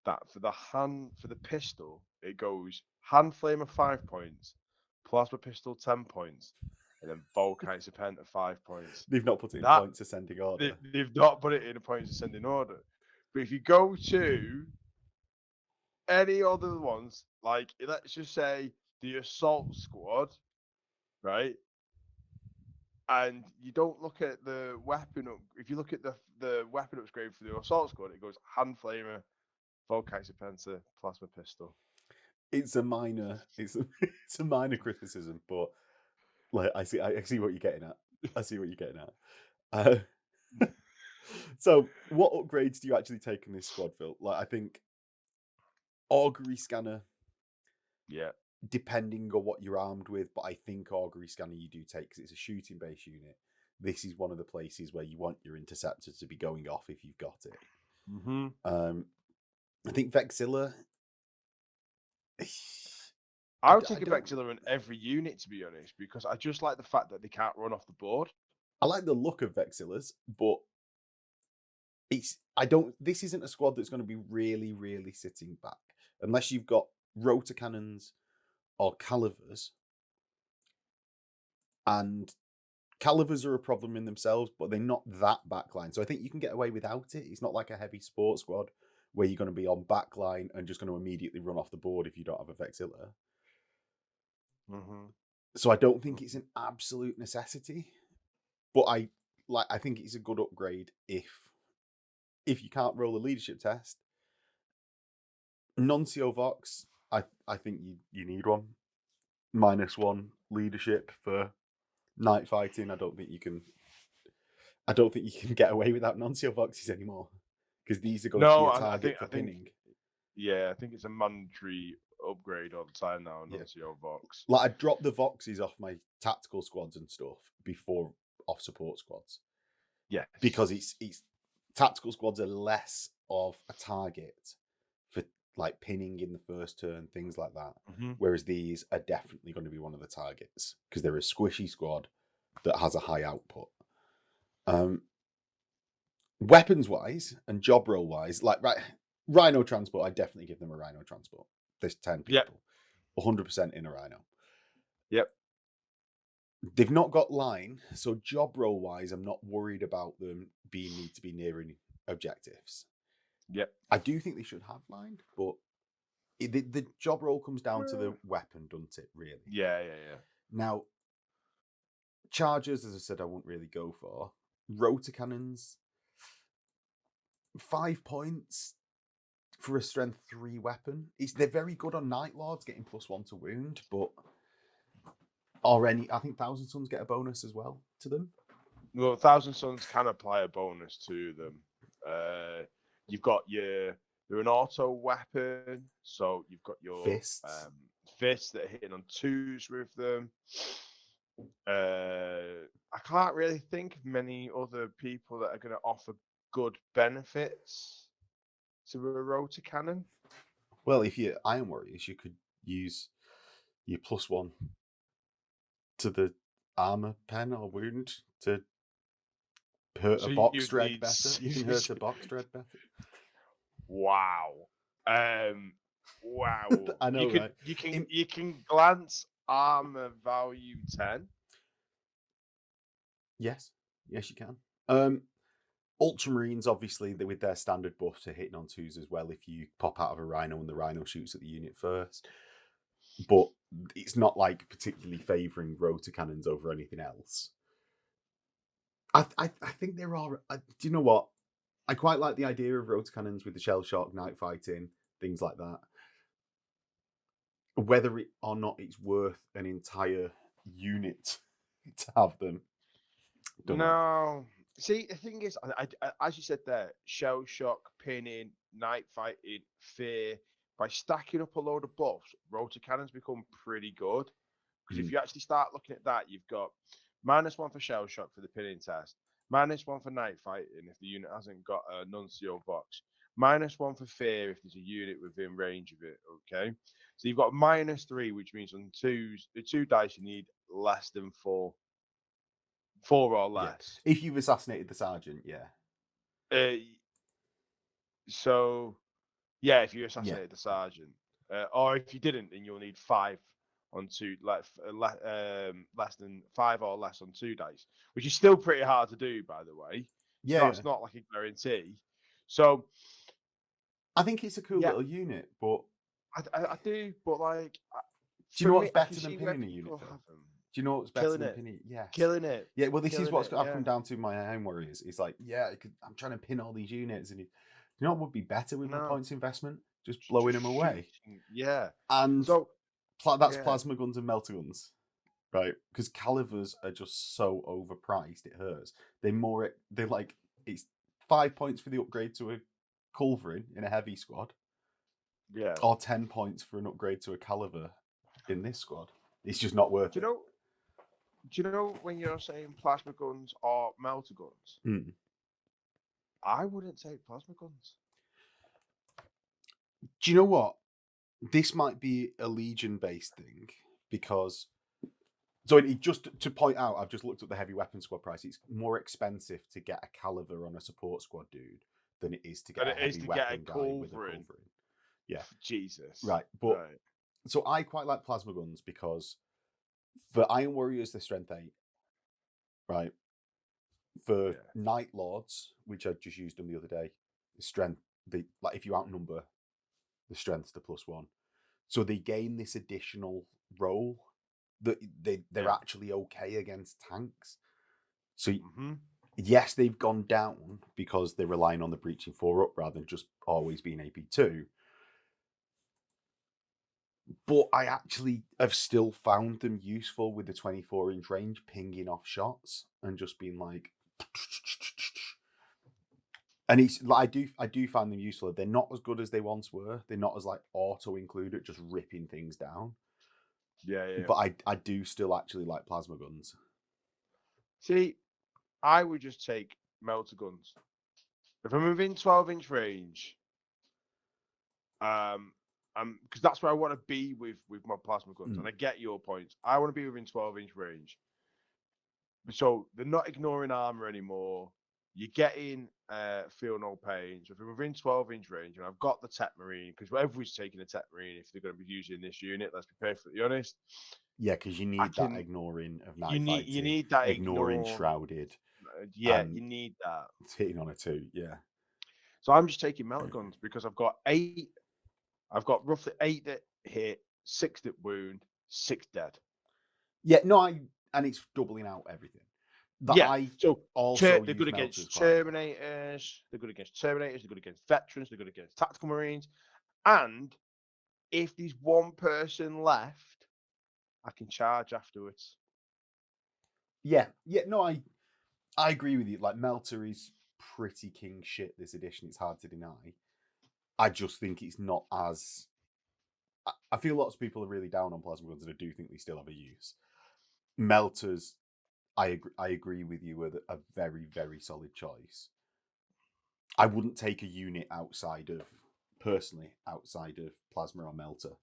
Speaker 2: That for the pistol, it goes hand flamer 5 points, plasma pistol 10 points, and then Volkite Serpenter 5 points.
Speaker 1: They've not put it in
Speaker 2: That
Speaker 1: points ascending order.
Speaker 2: they've not put it in a points ascending order. But if you go to any other ones, like let's just say the assault squad, right? And you don't look at the weapon. If you look at the weapon upgrade for the assault squad, it goes hand flamer, Volkite Serpenter, plasma pistol.
Speaker 1: It's a minor criticism, but like I see what you're getting at. I see what you're getting at. So, what upgrades do you actually take in this squad, Phil? Like, I think augury scanner.
Speaker 2: Yeah.
Speaker 1: Depending on what you're armed with, but I think augury scanner you do take because it's a shooting base unit. This is one of the places where you want your interceptor to be going off if you've got it.
Speaker 2: Mm-hmm.
Speaker 1: I think Vexilla.
Speaker 2: I would take a Vexilla in every unit, to be honest, because I just like the fact that they can't run off the board.
Speaker 1: I like the look of Vexillas, but this isn't a squad that's going to be really, really sitting back unless you've got rotor cannons or calivers. And calivers are a problem in themselves, but they're not that backline. So I think you can get away without it. It's not like a heavy sports squad where you're going to be on backline and just going to immediately run off the board if you don't have a Vexilla.
Speaker 2: Mm-hmm.
Speaker 1: So I don't think it's an absolute necessity, but I think it's a good upgrade if you can't roll a leadership test. Nuncio Vox, I think you need one. -1 leadership for night fighting. I don't think you can get away without Nuncio Voxes anymore because these are going to be a target for pinning.
Speaker 2: Yeah, I think it's a mandatory upgrade all the time now. Nuncio Vox.
Speaker 1: Like, I dropped the Voxes off my tactical squads and stuff before off support squads.
Speaker 2: Yeah,
Speaker 1: because it's tactical squads are less of a target for like pinning in the first turn, things like that.
Speaker 2: Mm-hmm.
Speaker 1: Whereas these are definitely going to be one of the targets because they're a squishy squad that has a high output. Weapons wise and job role wise, like Rhino transport, I definitely give them a Rhino transport. There's 10 people, 100% in a Rhino.
Speaker 2: Yep.
Speaker 1: They've not got line, so job role wise, I'm not worried about them need to be nearing objectives.
Speaker 2: Yep.
Speaker 1: I do think they should have line, but the job role comes down to the weapon, doesn't it? Really?
Speaker 2: Yeah.
Speaker 1: Now, chargers, as I said, I won't really go for. Rotor cannons, 5 points for a strength 3 weapon. They're very good on Night Lords, getting +1 to wound, but I think Thousand Suns get a bonus as well to them.
Speaker 2: Well, Thousand Suns can apply a bonus to them. You've got they're an auto weapon, so you've got your
Speaker 1: fists
Speaker 2: that are hitting on 2s with them. I can't really think of many other people that are going to offer good benefits to a rotor cannon.
Speaker 1: Well, if you're Iron Warriors, you could use your +1 to the armor pen or wound to hurt a box dread better. You can hurt a box dread better.
Speaker 2: Wow. Wow.
Speaker 1: I know, right?
Speaker 2: You can glance armor value 10.
Speaker 1: Yes, you can. Ultramarines, obviously, with their standard buffs are hitting on 2s as well if you pop out of a Rhino and the Rhino shoots at the unit first. But it's not like particularly favouring rotor cannons over anything else. I think they're all. Do you know what? I quite like the idea of rotor cannons with the shell shock, night fighting, things like that. Whether or not it's worth an entire unit to have them.
Speaker 2: Don't know. See, the thing is, I as you said there, shell shock, pinning, night fighting, fear. by stacking up a load of buffs, rotor cannons become pretty good. Because if you actually start looking at that, you've got -1 for shell shock for the pinning test, -1 for night fighting if the unit hasn't got a nuncio box, -1 for fear if there's a unit within range of it. Okay, so you've got -3, which means on two dice you need less than four or less.
Speaker 1: If you've assassinated the sergeant,
Speaker 2: So yeah, if you assassinated the sergeant, or if you didn't, then you'll need 5 on two, less than 5 or less on 2 dice, which is still pretty hard to do, by the way. It's not like a guarantee. So
Speaker 1: I think it's a cool little unit, but
Speaker 2: I do, but like,
Speaker 1: do you know what's better than pinning a unit? Do you know what's better than pinning? Yes,
Speaker 2: killing it.
Speaker 1: Yeah, well, this is what's I've come down to my Iron Warriors. It's like, I'm trying to pin all these units, and you know what would be better with my points investment? Just blowing them away.
Speaker 2: Yeah,
Speaker 1: and
Speaker 2: so
Speaker 1: that's plasma guns and melter guns, right? Because calivers are just so overpriced, it hurts. They're like, it's 5 points for the upgrade to a culverin in a heavy squad, or 10 points for an upgrade to a caliver in this squad. It's just not worth it.
Speaker 2: Do you know when you're saying plasma guns or melter guns? I wouldn't take plasma guns.
Speaker 1: Do you know what? This might be a Legion-based thing, because... So just to point out, I've just looked at the heavy weapon squad price. It's more expensive to get a caliver on a support squad dude than it is to get a heavy weapon guy with a culverin. Yeah.
Speaker 2: Jesus.
Speaker 1: Right. But so I quite like plasma guns because for Iron Warriors, they're strength 8. Right. For Night Lords, which I just used them the other day, the strength, like if you outnumber, the strength's the +1. So they gain this additional role that they're actually okay against tanks. So yes, they've gone down because they're relying on the breaching 4 up rather than just always being AP2. But I actually have still found them useful with the 24-inch range, pinging off shots and just being like, and it's like I do find them useful. They're not as good as they once were. They're not as like auto included, just ripping things down.
Speaker 2: Yeah.
Speaker 1: But I do still actually like plasma guns.
Speaker 2: See, I would just take melter guns. If I'm within 12-inch range, because that's where I want to be with my plasma guns. And I get your points. I want to be within 12-inch range. So they're not ignoring armor anymore. You're getting feel no pain. So if we're within 12-inch range, and I've got the Tech Marine, because everyone's taking a Tech Marine if they're going to be using this unit, let's be perfectly honest.
Speaker 1: Yeah, because you need that ignoring of night fighting.
Speaker 2: You need that
Speaker 1: ignoring shrouded.
Speaker 2: You need that.
Speaker 1: It's hitting on a 2, yeah.
Speaker 2: So I'm just taking melter guns because I've got 8. I've got roughly 8 that hit, 6 that wound, 6 dead.
Speaker 1: Yeah, no, and it's doubling out everything.
Speaker 2: So also they're good against Terminators, they're good against Veterans, they're good against Tactical Marines, and if there's one person left, I can charge afterwards.
Speaker 1: Yeah, no, I agree with you. Like, Melter is pretty king shit this edition. It's hard to deny. I just think it's not as... I feel lots of people are really down on plasma guns, and I do think they still have a use. Melters, I agree with you, are a very, very solid choice. I wouldn't take a unit outside of plasma or melter.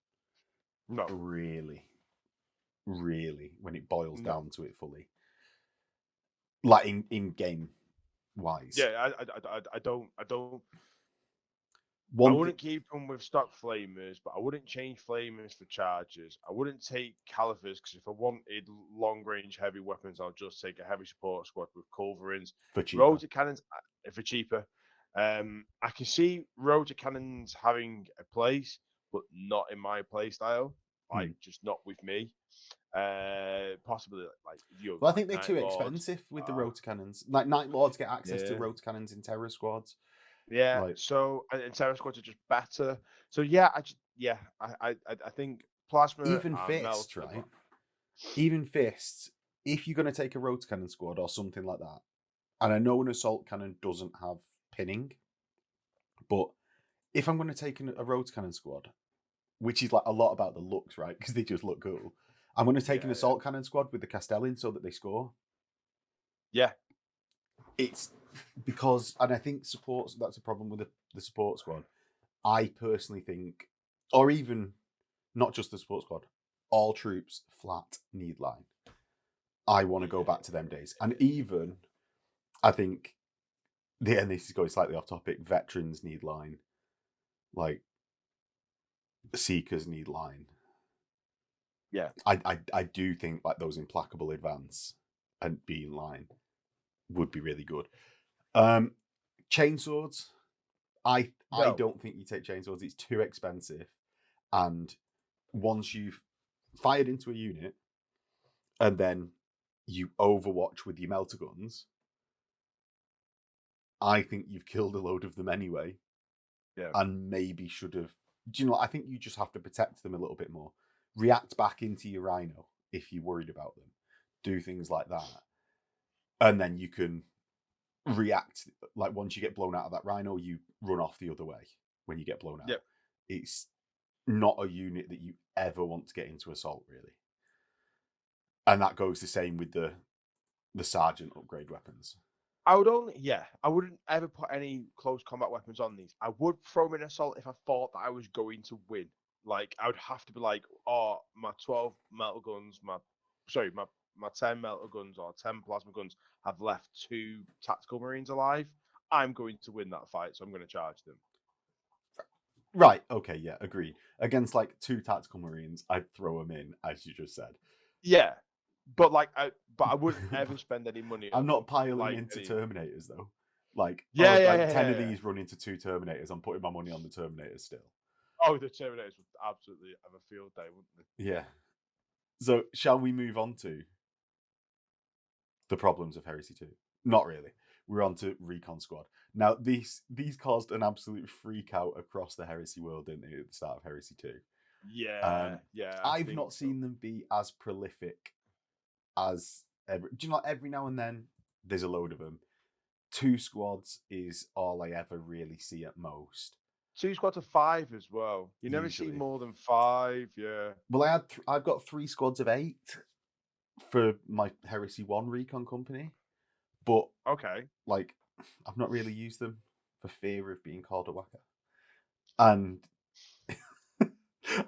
Speaker 2: No.
Speaker 1: Really, when it boils down to it fully. Like in game wise.
Speaker 2: Yeah, I don't. I wouldn't keep them with stock flamers, but I wouldn't change flamers for chargers. I wouldn't take calivers, because if I wanted long range heavy weapons, I'll just take a heavy support squad with culverins.
Speaker 1: For cheaper.
Speaker 2: Rotor cannons for cheaper. I can see rotor cannons having a place, but not in my play style. Like, just not with me. Possibly like you.
Speaker 1: Well, I think they're too expensive with the rotor cannons. Like, Night Lords get access to rotor cannons in terror squads.
Speaker 2: Yeah, like, so and terror squads are just better. So yeah, I think plasma.
Speaker 1: Even fists, right? Even fists. If you're going to take a rotor cannon squad or something like that, and I know an assault cannon doesn't have pinning, but if I'm going to take a road cannon squad, which is like a lot about the looks, right? Because they just look cool. I'm going to take an assault cannon squad with the Castellan so that they score.
Speaker 2: Yeah.
Speaker 1: It's because, and I think supports, that's a problem with the support squad. I personally think, or even not just the support squad, all troops flat need line. I want to go back to them days. And even, I think, and this is going slightly off topic, veterans need line. Like, Seekers need line.
Speaker 2: Yeah.
Speaker 1: I do think like those implacable advance and be in line would be really good. Chainswords, I don't think you take chainswords. It's too expensive. And once you've fired into a unit and then you overwatch with your melter guns, I think you've killed a load of them anyway.
Speaker 2: Yeah.
Speaker 1: And maybe should have. Do you know what? I think you just have to protect them a little bit more. React back into your Rhino if you're worried about them. Do things like that. And then you can react. Like once you get blown out of that Rhino, you run off the other way when you get blown out.
Speaker 2: Yep.
Speaker 1: It's not a unit that you ever want to get into assault, really. And that goes the same with the Sergeant upgrade weapons.
Speaker 2: I wouldn't ever put any close combat weapons on these. I would throw them in assault if I thought that I was going to win. Like, I would have to be like, oh, my 12 metal guns, my 10 metal guns or 10 plasma guns have left 2 tactical marines alive. I'm going to win that fight, so I'm going to charge them.
Speaker 1: Right, okay, yeah, agreed. Against like 2 tactical marines, I'd throw them in, as you just said.
Speaker 2: Yeah. But I wouldn't ever spend any money.
Speaker 1: I'm not piling into Terminators though. Like, 10 of these run into 2 Terminators. I'm putting my money on the Terminators still.
Speaker 2: Oh, the Terminators would absolutely have a field day, wouldn't they?
Speaker 1: Yeah. So, shall we move on to the problems of Heresy 2? Not really. We're on to Recon Squad. Now, these caused an absolute freak out across the Heresy world, didn't they, at the start of Heresy 2?
Speaker 2: Yeah,
Speaker 1: I've not seen them be as prolific as ever. Do you know, every now and then there's a load of them. 2 squads is all I ever really see at most.
Speaker 2: 2 squads of 5 as well. You never see more than 5. Yeah.
Speaker 1: Well, I've got 3 squads of 8 for my Heresy 1 Recon company, but like I've not really used them for fear of being called a whacker. And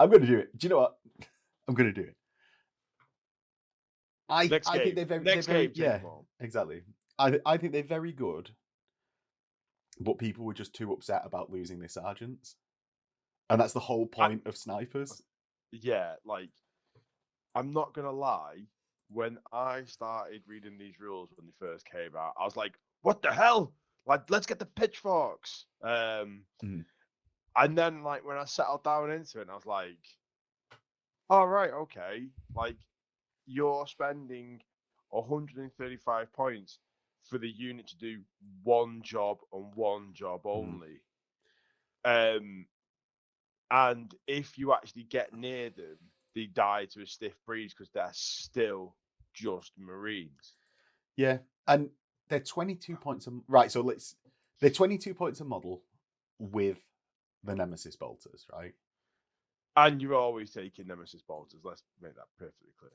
Speaker 1: I'm going to do it. Do you know what? I'm going to do it. I think they're very yeah, exactly. I think they're very good, but people were just too upset about losing their sergeants, and that's the whole point of snipers.
Speaker 2: Yeah, like I'm not gonna lie. When I started reading these rules when they first came out, I was like, "What the hell? Like, let's get the pitchforks." And then like when I settled down into it, I was like, "All right, okay." Like, you're spending 135 points for the unit to do one job and one job only. And if you actually get near them, they die to a stiff breeze because they're still just Marines.
Speaker 1: Yeah, and they're 22 points right. So they're 22 points a model with the Nemesis bolters, right?
Speaker 2: And you're always taking Nemesis bolters. Let's make that perfectly clear.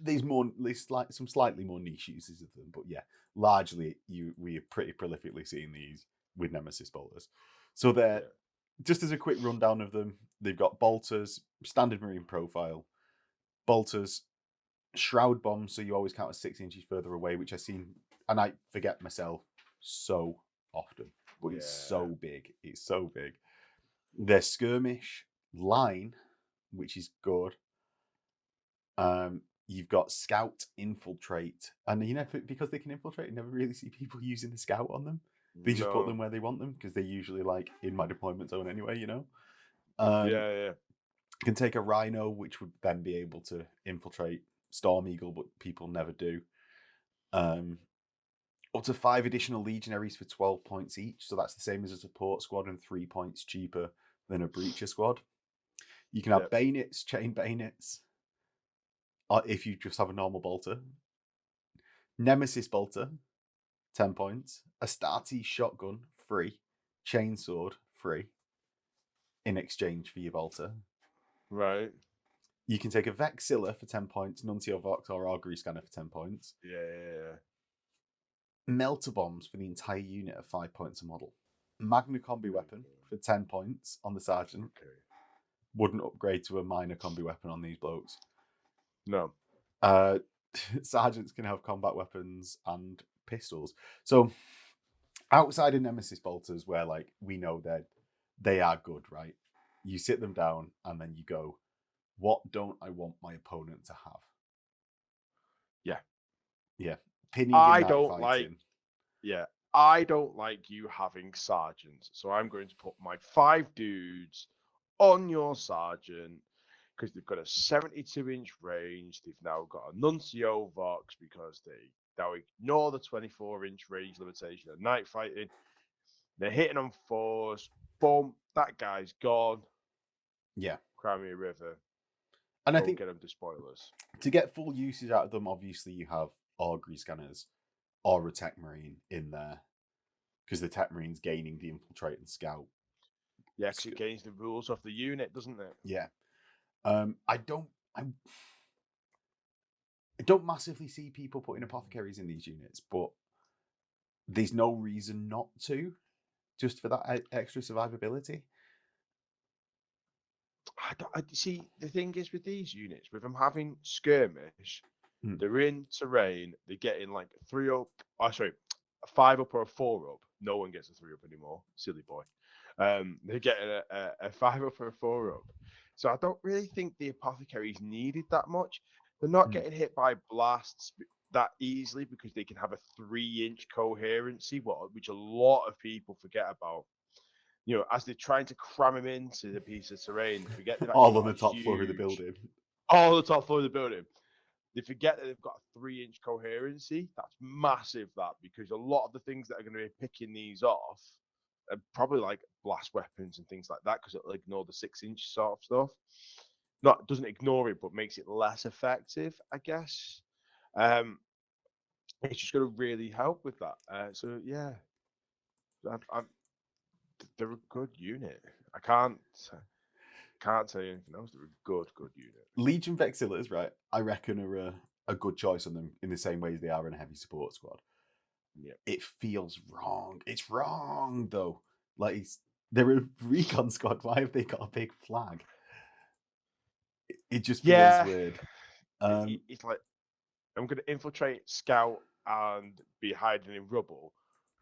Speaker 1: There's some slightly more niche uses of them, but yeah, largely we are pretty prolifically seeing these with Nemesis bolters. So they're just as a quick rundown of them. They've got bolters, standard Marine profile, bolters, shroud bombs, so you always count as 6 inches further away, which I've seen, and I forget myself so often, but it's so big. It's so big. Their skirmish line, which is good. You've got scout, infiltrate, and because they can infiltrate, you never really see people using the scout on them. They just put them where they want them because they're usually like in my deployment zone anyway, you know. You can take a Rhino, which would then be able to infiltrate Storm Eagle, but people never do. Up to 5 additional legionaries for 12 points each, so that's the same as a support squad and 3 points cheaper than a breacher squad. You can have bayonets, chain bayonets, if you just have a normal bolter. Nemesis bolter, 10 points. Astarte shotgun, free, chainsword free, in exchange for your bolter.
Speaker 2: Right.
Speaker 1: You can take a Vexilla for 10 points, Nuncio Vox or Augury Scanner for 10 points.
Speaker 2: Yeah.
Speaker 1: Melter Bombs for the entire unit at 5 points a model. Magna Combi Weapon for 10 points on the Sergeant.
Speaker 2: Okay.
Speaker 1: Wouldn't upgrade to a minor combi weapon on these blokes.
Speaker 2: No.
Speaker 1: Sergeants can have combat weapons and pistols. So outside of Nemesis bolters, where like we know that they are good, right? You sit them down and then you go, what don't I want my opponent to have? Yeah. Pinning
Speaker 2: I
Speaker 1: in night
Speaker 2: don't
Speaker 1: fighting.
Speaker 2: I don't like you having sergeants, so I'm going to put my 5 dudes on your sergeant because they've got a 72-inch range. They've now got a Nuncio Vox because they now ignore the 24-inch range limitation of night fighting. They're hitting on 4s. Boom, that guy's gone.
Speaker 1: Yeah.
Speaker 2: Crimea River.
Speaker 1: And
Speaker 2: Don't
Speaker 1: I think
Speaker 2: get them to spoilers.
Speaker 1: To get full usage out of them, obviously you have Augury Scanners or a Tech Marine in there because the Tech Marine's gaining the Infiltrate and Scout.
Speaker 2: Yeah, because it gains the rules of the unit, doesn't it?
Speaker 1: Yeah. I don't massively see people putting apothecaries in these units, but there's no reason not to, just for that extra survivability.
Speaker 2: I see, the thing is with these units, with them having skirmish, they're in terrain, they're getting like a 5 up or a 4 up. No one gets a 3 up anymore. Silly boy. They're getting a 5 up or a 4 up. So I don't really think the apothecaries needed that much. They're not getting hit by blasts that easily because they can have a 3-inch coherency, which a lot of people forget about. You know, as they're trying to cram him into the piece of terrain, they forget they've
Speaker 1: all on the top floor of the building.
Speaker 2: All on the top floor of the building. They forget that they've got a 3-inch coherency. That's massive, because a lot of the things that are going to be picking these off are probably like blast weapons and things like that, because it'll ignore the 6-inch sort of stuff. Doesn't ignore it, but makes it less effective, I guess. It's just going to really help with that. So yeah, they're a good unit. I can't tell you anything else. They're a good unit.
Speaker 1: Legion Vexillas, right? I reckon are a good choice on them in the same way as they are in a heavy support squad.
Speaker 2: Yeah,
Speaker 1: it feels wrong. It's wrong though. Like they're a recon squad. Why have they got a big flag? It just feels weird.
Speaker 2: It's like I'm going to infiltrate, scout, and be hiding in rubble.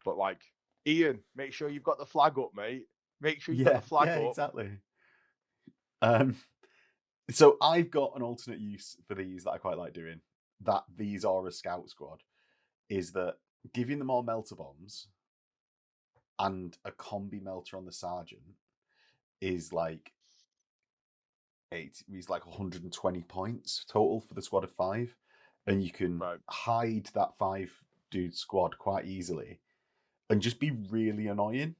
Speaker 2: But like, Ian, make sure you've got the flag up, mate. Make sure you've got the flag up.
Speaker 1: Yeah, exactly. So I've got an alternate use for these that I quite like doing. That these are a scout squad. Is that giving them all melter bombs and a combi melter on the sergeant is like 120 points total for the squad of 5, and you can hide that 5 dude squad quite easily and just be really annoying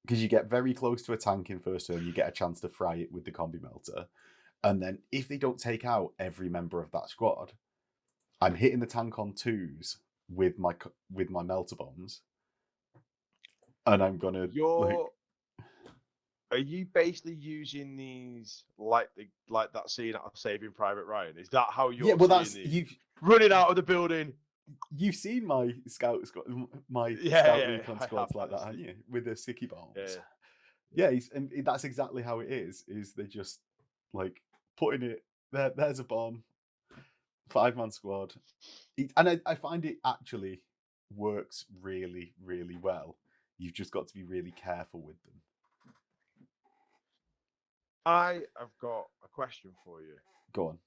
Speaker 1: because you get very close to a tank in first turn. You get a chance to fry it with the combi melter, and then if they don't take out every member of that squad, I'm hitting the tank on 2s with my melter bombs, and I'm gonna.
Speaker 2: Are you basically using these like that scene out of Saving Private Ryan? Is that how you're seeing these? Running out of the building.
Speaker 1: You've seen my scout squad, recon squads like that, haven't you? With the sticky bombs. Yeah, and that's exactly how it is. Is they just like putting it there? There's a bomb. 5-man squad, and I find it actually works really, really well. You've just got to be really careful with them.
Speaker 2: I have got a question for you.
Speaker 1: Go on.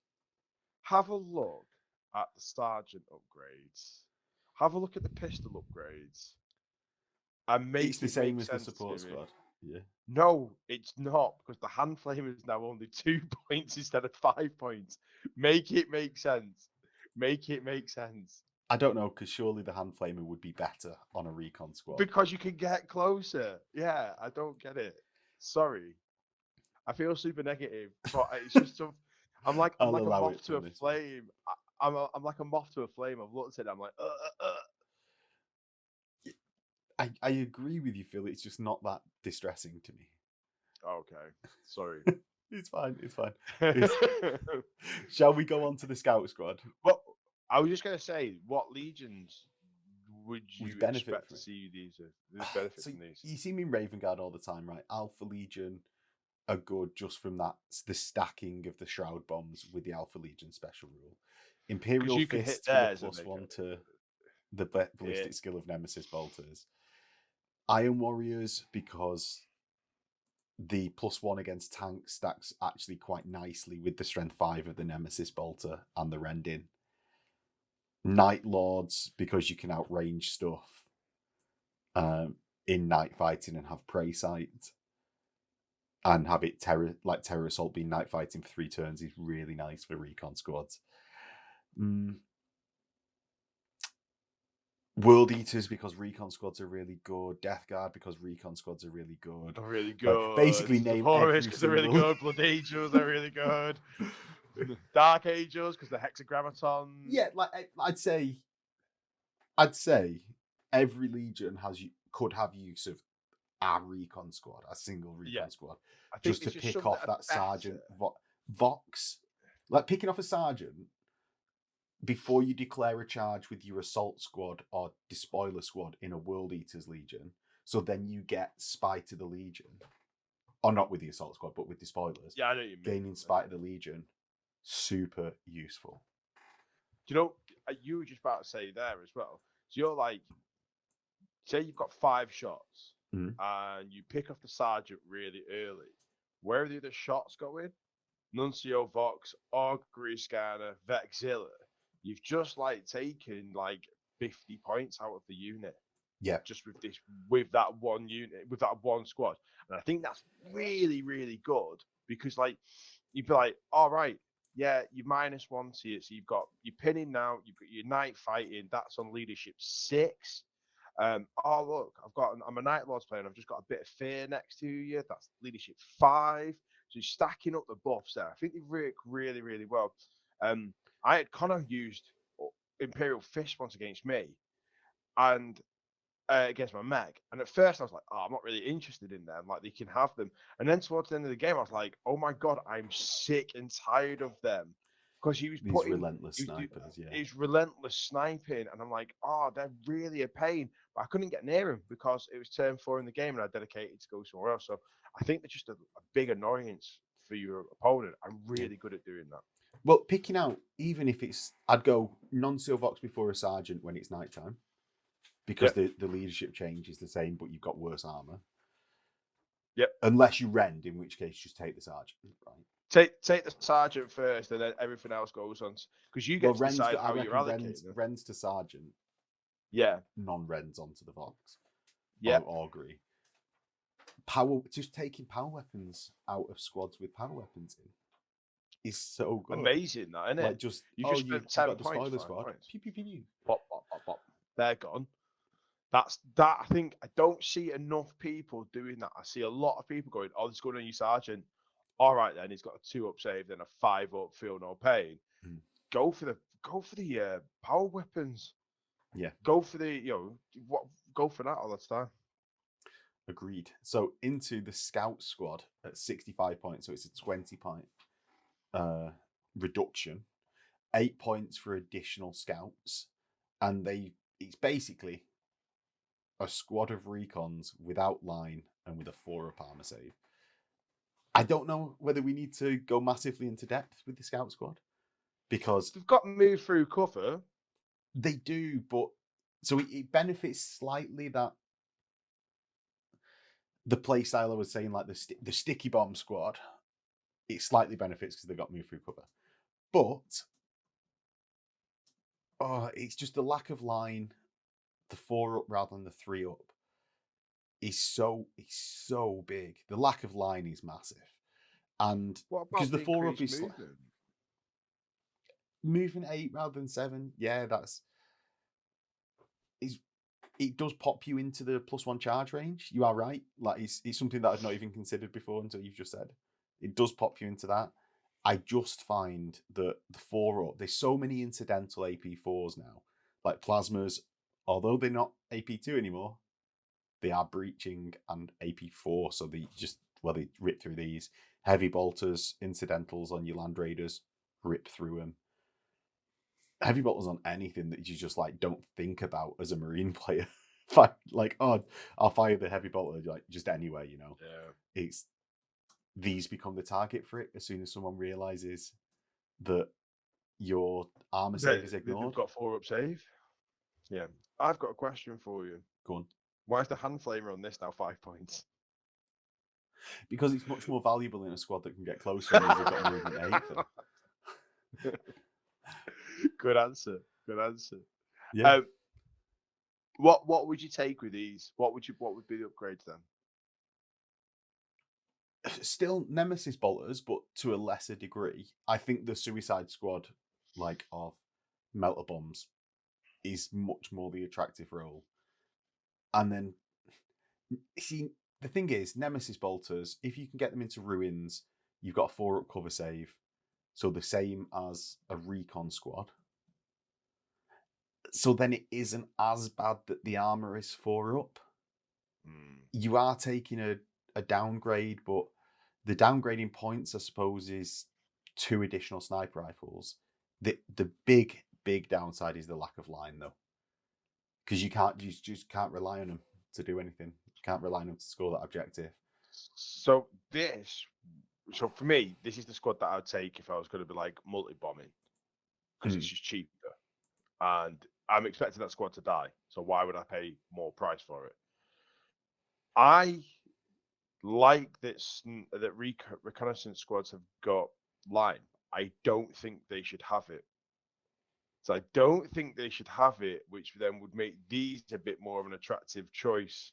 Speaker 2: Have a look at the sergeant upgrades. Have a look at the pistol upgrades. And
Speaker 1: it's the same as the support squad. Yeah.
Speaker 2: No, it's not, because the hand flame is now only 2 points instead of 5 points. Make it make sense. Make it make sense.
Speaker 1: I don't know, because surely the hand flamer would be better on a recon squad.
Speaker 2: Because you can get closer. Yeah, I don't get it. Sorry. I feel super negative, but it's just I'm like a moth to a flame. I'm like a moth to a flame. I've looked at it. I'm like,
Speaker 1: I agree with you, Phil. It's just not that distressing to me.
Speaker 2: Okay, sorry.
Speaker 1: It's fine. It's fine. Shall we go on to the Scout Squad?
Speaker 2: Well, I was just going to say, what legions would you
Speaker 1: benefit
Speaker 2: expect
Speaker 1: from
Speaker 2: to
Speaker 1: it?
Speaker 2: see these benefit
Speaker 1: So
Speaker 2: from these?
Speaker 1: you see me in Raven Guard all the time, right? Alpha Legion are good just from the stacking of the Shroud Bombs with the Alpha Legion special rule. Imperial
Speaker 2: you can hit
Speaker 1: Fists for the
Speaker 2: theirs and
Speaker 1: +1
Speaker 2: they
Speaker 1: to the ballistic skill of Nemesis Bolters. Iron Warriors because the +1 against tanks stacks actually quite nicely with the strength 5 of the Nemesis Bolter and the Rending. Night Lords because you can outrange stuff in night fighting and have prey sight. And have it terror assault being night fighting for 3 turns is really nice for recon squads. World Eaters because recon squads are really good. Death Guard because recon squads are really good.
Speaker 2: Really good.
Speaker 1: Basically, name
Speaker 2: Horus
Speaker 1: every
Speaker 2: because
Speaker 1: single...
Speaker 2: they're really good. Blood Angels are really good. Dark Angels because the Hexagrammatons.
Speaker 1: Yeah, like I'd say every legion could have use of a recon squad, a single recon squad,
Speaker 2: I think
Speaker 1: just to
Speaker 2: just
Speaker 1: pick off that sergeant Vox. Like picking off a sergeant before you declare a charge with your assault squad or despoiler squad in a World Eaters Legion, so then you get Spy to the Legion. Or not with the assault squad, but with despoilers.
Speaker 2: Yeah, I know what you mean.
Speaker 1: Gaining Spy to the Legion, super useful.
Speaker 2: Do you know, you were just about to say there as well. So you're like, say you've got 5 shots and you pick off the sergeant really early. Where are the other shots going? Nuncio, Vox, Augury Scanner, Vexilla. You've just like taken like 50 points out of the unit.
Speaker 1: Yeah.
Speaker 2: Just with that one unit, with that one squad. And I think that's really, really good because like you'd be like, all right, yeah, you're -1 to it. So you've got your pinning now, you've got your night fighting, that's on leadership 6. Oh look, I'm a Night Lords player and I've just got a bit of fear next to you. That's leadership 5. So you're stacking up the buffs there. I think they work really, really well. I had Connor used Imperial Fist once against me and against my Meg. And at first I was like, oh, I'm not really interested in them. Like they can have them. And then towards the end of the game, I was like, oh my God, I'm sick and tired of them. Because he was
Speaker 1: These relentless snipers,
Speaker 2: He's relentless sniping. And I'm like, oh, they're really a pain. But I couldn't get near him because it was turn 4 in the game and I dedicated to go somewhere else. So I think they're just a big annoyance for your opponent. I'm really good at doing that.
Speaker 1: Well, picking out, even if I'd go Nuncio Vox before a sergeant when it's nighttime. Because the leadership change is the same, but you've got worse armor.
Speaker 2: Yep.
Speaker 1: Unless you rend, in which case just take the sergeant, right?
Speaker 2: Take the sergeant first, and then everything else goes on. Because you get to decide how you're allocating.
Speaker 1: Rends to sergeant.
Speaker 2: Yeah.
Speaker 1: Non-rends onto the Vox.
Speaker 2: Yeah.
Speaker 1: Augury. Just taking power weapons out of squads with power weapons in is so good.
Speaker 2: Amazing, that, isn't it?
Speaker 1: Like you've got the spoiler squad. Pew, pew, pew, pew.
Speaker 2: Pop, pop, pop, pop. They're gone. That's that. I think I don't see enough people doing that. I see a lot of people going, "Oh, this is going on your sergeant." All right, then he's got a 2-up save, then a 5-up, feel no pain. Go for the power weapons.
Speaker 1: Yeah.
Speaker 2: Go for the go for that all the time.
Speaker 1: Agreed. So into the scout squad at 65 points, so it's a 20-point reduction. 8 points for additional scouts, and it's basically a squad of recons without line and with a 4-up armor save. I don't know whether we need to go massively into depth with the scout squad because
Speaker 2: they've got move through cover.
Speaker 1: They do, but so it benefits slightly that the playstyle I was saying, like the sticky bomb squad, it slightly benefits because they got move through cover, but it's just the lack of line. The 4-up rather than the 3-up is so big. The lack of line is massive, and because the 4-up is moving 8 rather than 7, yeah, it does pop you into the +1 charge range. You are right. Like it's something that I'd not even considered before until you've just said. It does pop you into that. I just find that the 4-up, there's so many incidental AP4s now, like plasmas, although they're not AP2 anymore. they are breaching and AP4, so they rip through these. Heavy bolters, incidentals on your land raiders, rip through them. Heavy bolters on anything that you just like don't think about as a Marine player. Like, oh, I'll fire the heavy bolter like just anywhere, you know.
Speaker 2: Yeah.
Speaker 1: It's these become the target for it as soon as someone realizes that your armor save is ignored.
Speaker 2: They've got 4-up save. Yeah. I've got a question for you.
Speaker 1: Go on.
Speaker 2: Why is the hand flamer on this now 5 points?
Speaker 1: Because it's much more valuable in a squad that can get closer and they've got movement 8.
Speaker 2: Good answer. Good answer.
Speaker 1: Yeah.
Speaker 2: What would you take with these? What would be the upgrades then?
Speaker 1: Still Nemesis bolters, but to a lesser degree. I think the Suicide Squad, like of melter bombs, is much more the attractive role. And then, see, the thing is, Nemesis bolters, if you can get them into ruins, you've got a 4-up cover save, so the same as a Recon Squad. So then it isn't as bad that the armor is 4-up. You are taking a downgrade, but the downgrading points, I suppose, is 2 additional sniper rifles. The big downside is the lack of line, though, because you just can't rely on them to do anything. You can't rely on them to score that objective.
Speaker 2: So for me, this is the squad that I'd take if I was going to be like multi-bombing, because it's just cheaper, and I'm expecting that squad to die. So why would I pay more price for it? I like that reconnaissance squads have got line. I don't think they should have it. So I don't think they should have it, which then would make these a bit more of an attractive choice.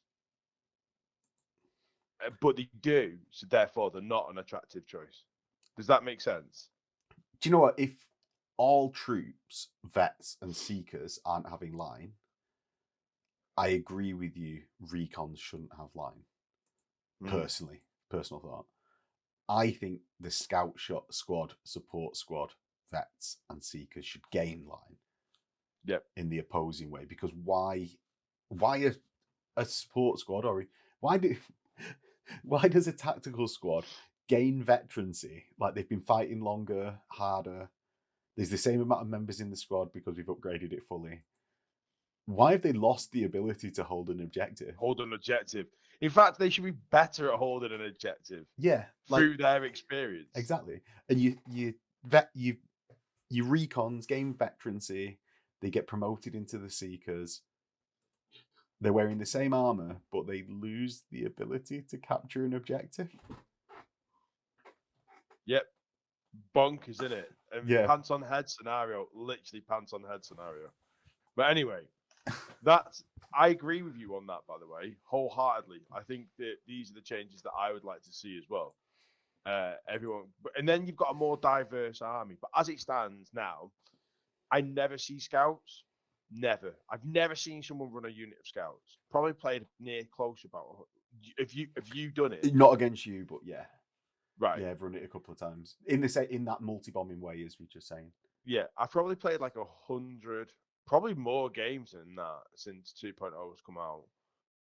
Speaker 2: But they do, so therefore they're not an attractive choice. Does that make sense?
Speaker 1: Do you know what? If all troops, vets, and seekers aren't having line, I agree with you. Recons shouldn't have line. Personal thought. I think the scout shot squad, support squad, vets, and seekers should gain line.
Speaker 2: Yep.
Speaker 1: In the opposing way, because why a support squad, or why does a tactical squad gain veterancy? Like, they've been fighting longer, harder. There's the same amount of members in the squad because we've upgraded it fully. Why have they lost the ability to hold an objective?
Speaker 2: In fact, they should be better at holding an objective.
Speaker 1: Yeah,
Speaker 2: through their experience.
Speaker 1: Exactly. And you recons gain veterancy. They get promoted into the seekers. They're wearing the same armor, but they lose the ability to capture an objective.
Speaker 2: Yep. Bonkers, isn't it?
Speaker 1: Yeah.
Speaker 2: Pants on head scenario. Literally pants on head scenario. But anyway, I agree with you on that, by the way, wholeheartedly. I think that these are the changes that I would like to see as well. And then you've got a more diverse army. But as it stands now, I never see scouts. Never. I've never seen someone run a unit of scouts. Probably played near close about. Have you done it?
Speaker 1: Not against you, but yeah.
Speaker 2: Right.
Speaker 1: Yeah, I've run it a couple of times in that multi-bombing way, as we were just saying.
Speaker 2: Yeah, I've probably played like 100, probably more games than that since 2.0 has come out,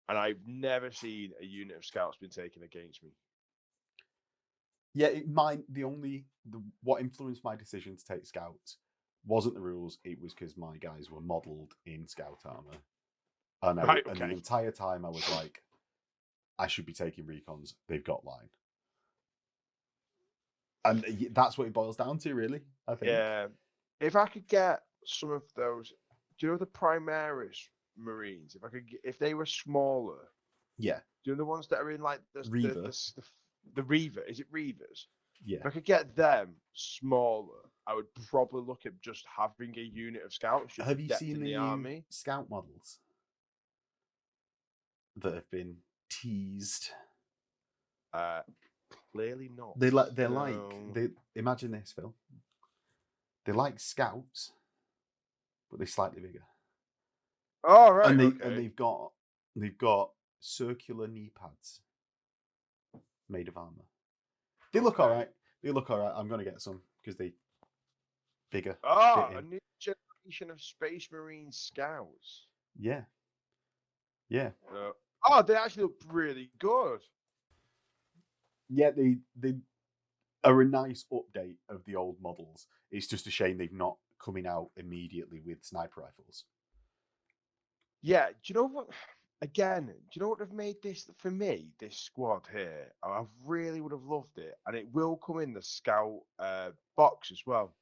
Speaker 2: and I've never seen a unit of scouts been taken against me.
Speaker 1: Yeah, what influenced my decision to take scouts wasn't the rules. It was because my guys were modelled in scout armor, and the entire time I was like, I should be taking recons. They've got line, and that's what it boils down to, really. I think.
Speaker 2: Yeah, if I could get some of those, do you know the Primaris Marines? If they were smaller.
Speaker 1: Yeah.
Speaker 2: Do you know the ones that are in like the Reaver? Is it Reavers?
Speaker 1: Yeah.
Speaker 2: If I could get them smaller, I would probably look at just having a unit of scouts.
Speaker 1: Have you seen the army scout models that have been teased?
Speaker 2: Clearly not.
Speaker 1: Imagine this, Phil. They're like scouts, but they're slightly bigger.
Speaker 2: Oh, right.
Speaker 1: And they've got circular knee pads made of armor. They look all right. I'm going to get some because they bigger.
Speaker 2: Oh, a new generation of Space Marine scouts.
Speaker 1: Yeah.
Speaker 2: Oh, they actually look really good.
Speaker 1: Yeah, they are a nice update of the old models. It's just a shame they've not coming out immediately with sniper rifles.
Speaker 2: Yeah, do you know what? Again, do you know what they've made this for me? This squad here, I really would have loved it, and it will come in the scout box as well.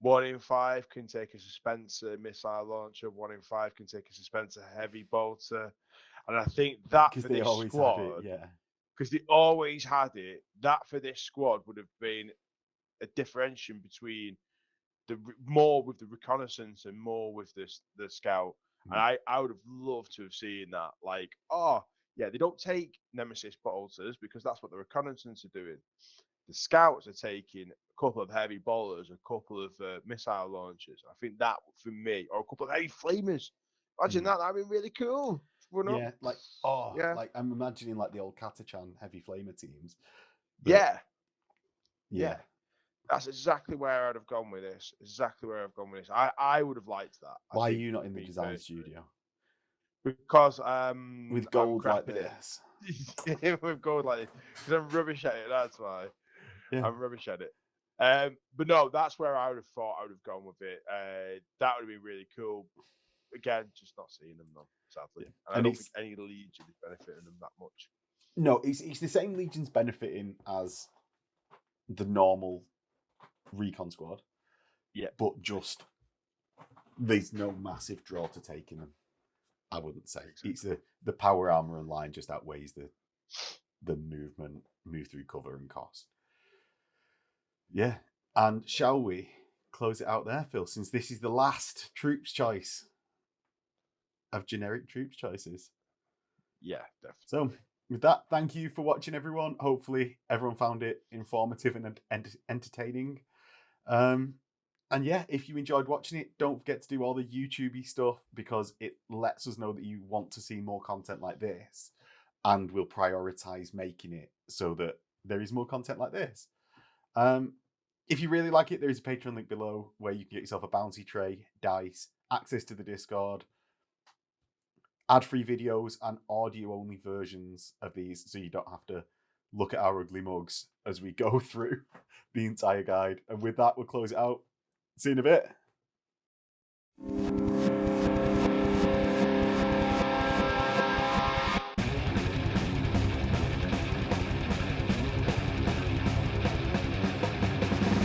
Speaker 2: 1 in 5 can take a Suspenser missile launcher. 1 in 5 can take a Suspenser heavy bolter, and I think that
Speaker 1: Because
Speaker 2: for
Speaker 1: they
Speaker 2: this
Speaker 1: always had it,
Speaker 2: squad,
Speaker 1: yeah.
Speaker 2: because they always had it, that for this squad would have been a differentiation between more with the reconnaissance and more with the scout. And I would have loved to have seen that. Like, oh yeah, they don't take Nemesis bolters because that's what the reconnaissance are doing. The scouts are taking a couple of heavy bolters, a couple of missile launchers. I think that for me, or a couple of heavy flamers. Imagine that. That'd be really cool. Run up.
Speaker 1: Yeah, like
Speaker 2: Yeah.
Speaker 1: like I'm imagining like the old Katachan heavy flamer teams. But
Speaker 2: Yeah.
Speaker 1: yeah.
Speaker 2: Yeah. That's exactly where I'd have gone with this. Exactly where I've gone with this. I would have liked that.
Speaker 1: Why are you not in the design studio?
Speaker 2: Because
Speaker 1: With
Speaker 2: I'm
Speaker 1: gold
Speaker 2: crap
Speaker 1: like
Speaker 2: at it.
Speaker 1: this?
Speaker 2: With gold like this. Because I'm rubbish at it, that's why.
Speaker 1: Yeah.
Speaker 2: I'm rubbish at it. But no, that's where I would have thought I would have gone with it. That would have been really cool. Again, just not seeing them though, sadly.
Speaker 1: Yeah.
Speaker 2: And I don't think any Legion is benefiting them that much.
Speaker 1: No, it's the same Legion's benefiting as the normal Recon Squad.
Speaker 2: Yeah.
Speaker 1: But just there's no massive draw to taking them. I wouldn't say. Exactly. It's the power armor and line just outweighs the movement, move through cover and cost. Yeah. And shall we close it out there, Phil, since this is the last troops choice of generic troops choices?
Speaker 2: Yeah, definitely.
Speaker 1: So with that, thank you for watching, everyone. Hopefully everyone found it informative and entertaining. And yeah, if you enjoyed watching it, don't forget to do all the YouTube-y stuff because it lets us know that you want to see more content like this, and we'll prioritize making it so that there is more content like this. If you really like it, there is a Patreon link below where you can get yourself a bounty tray, dice, access to the Discord, ad-free videos, and audio-only versions of these, so you don't have to look at our ugly mugs as we go through the entire guide. And with that, we'll close it out. See you in a bit.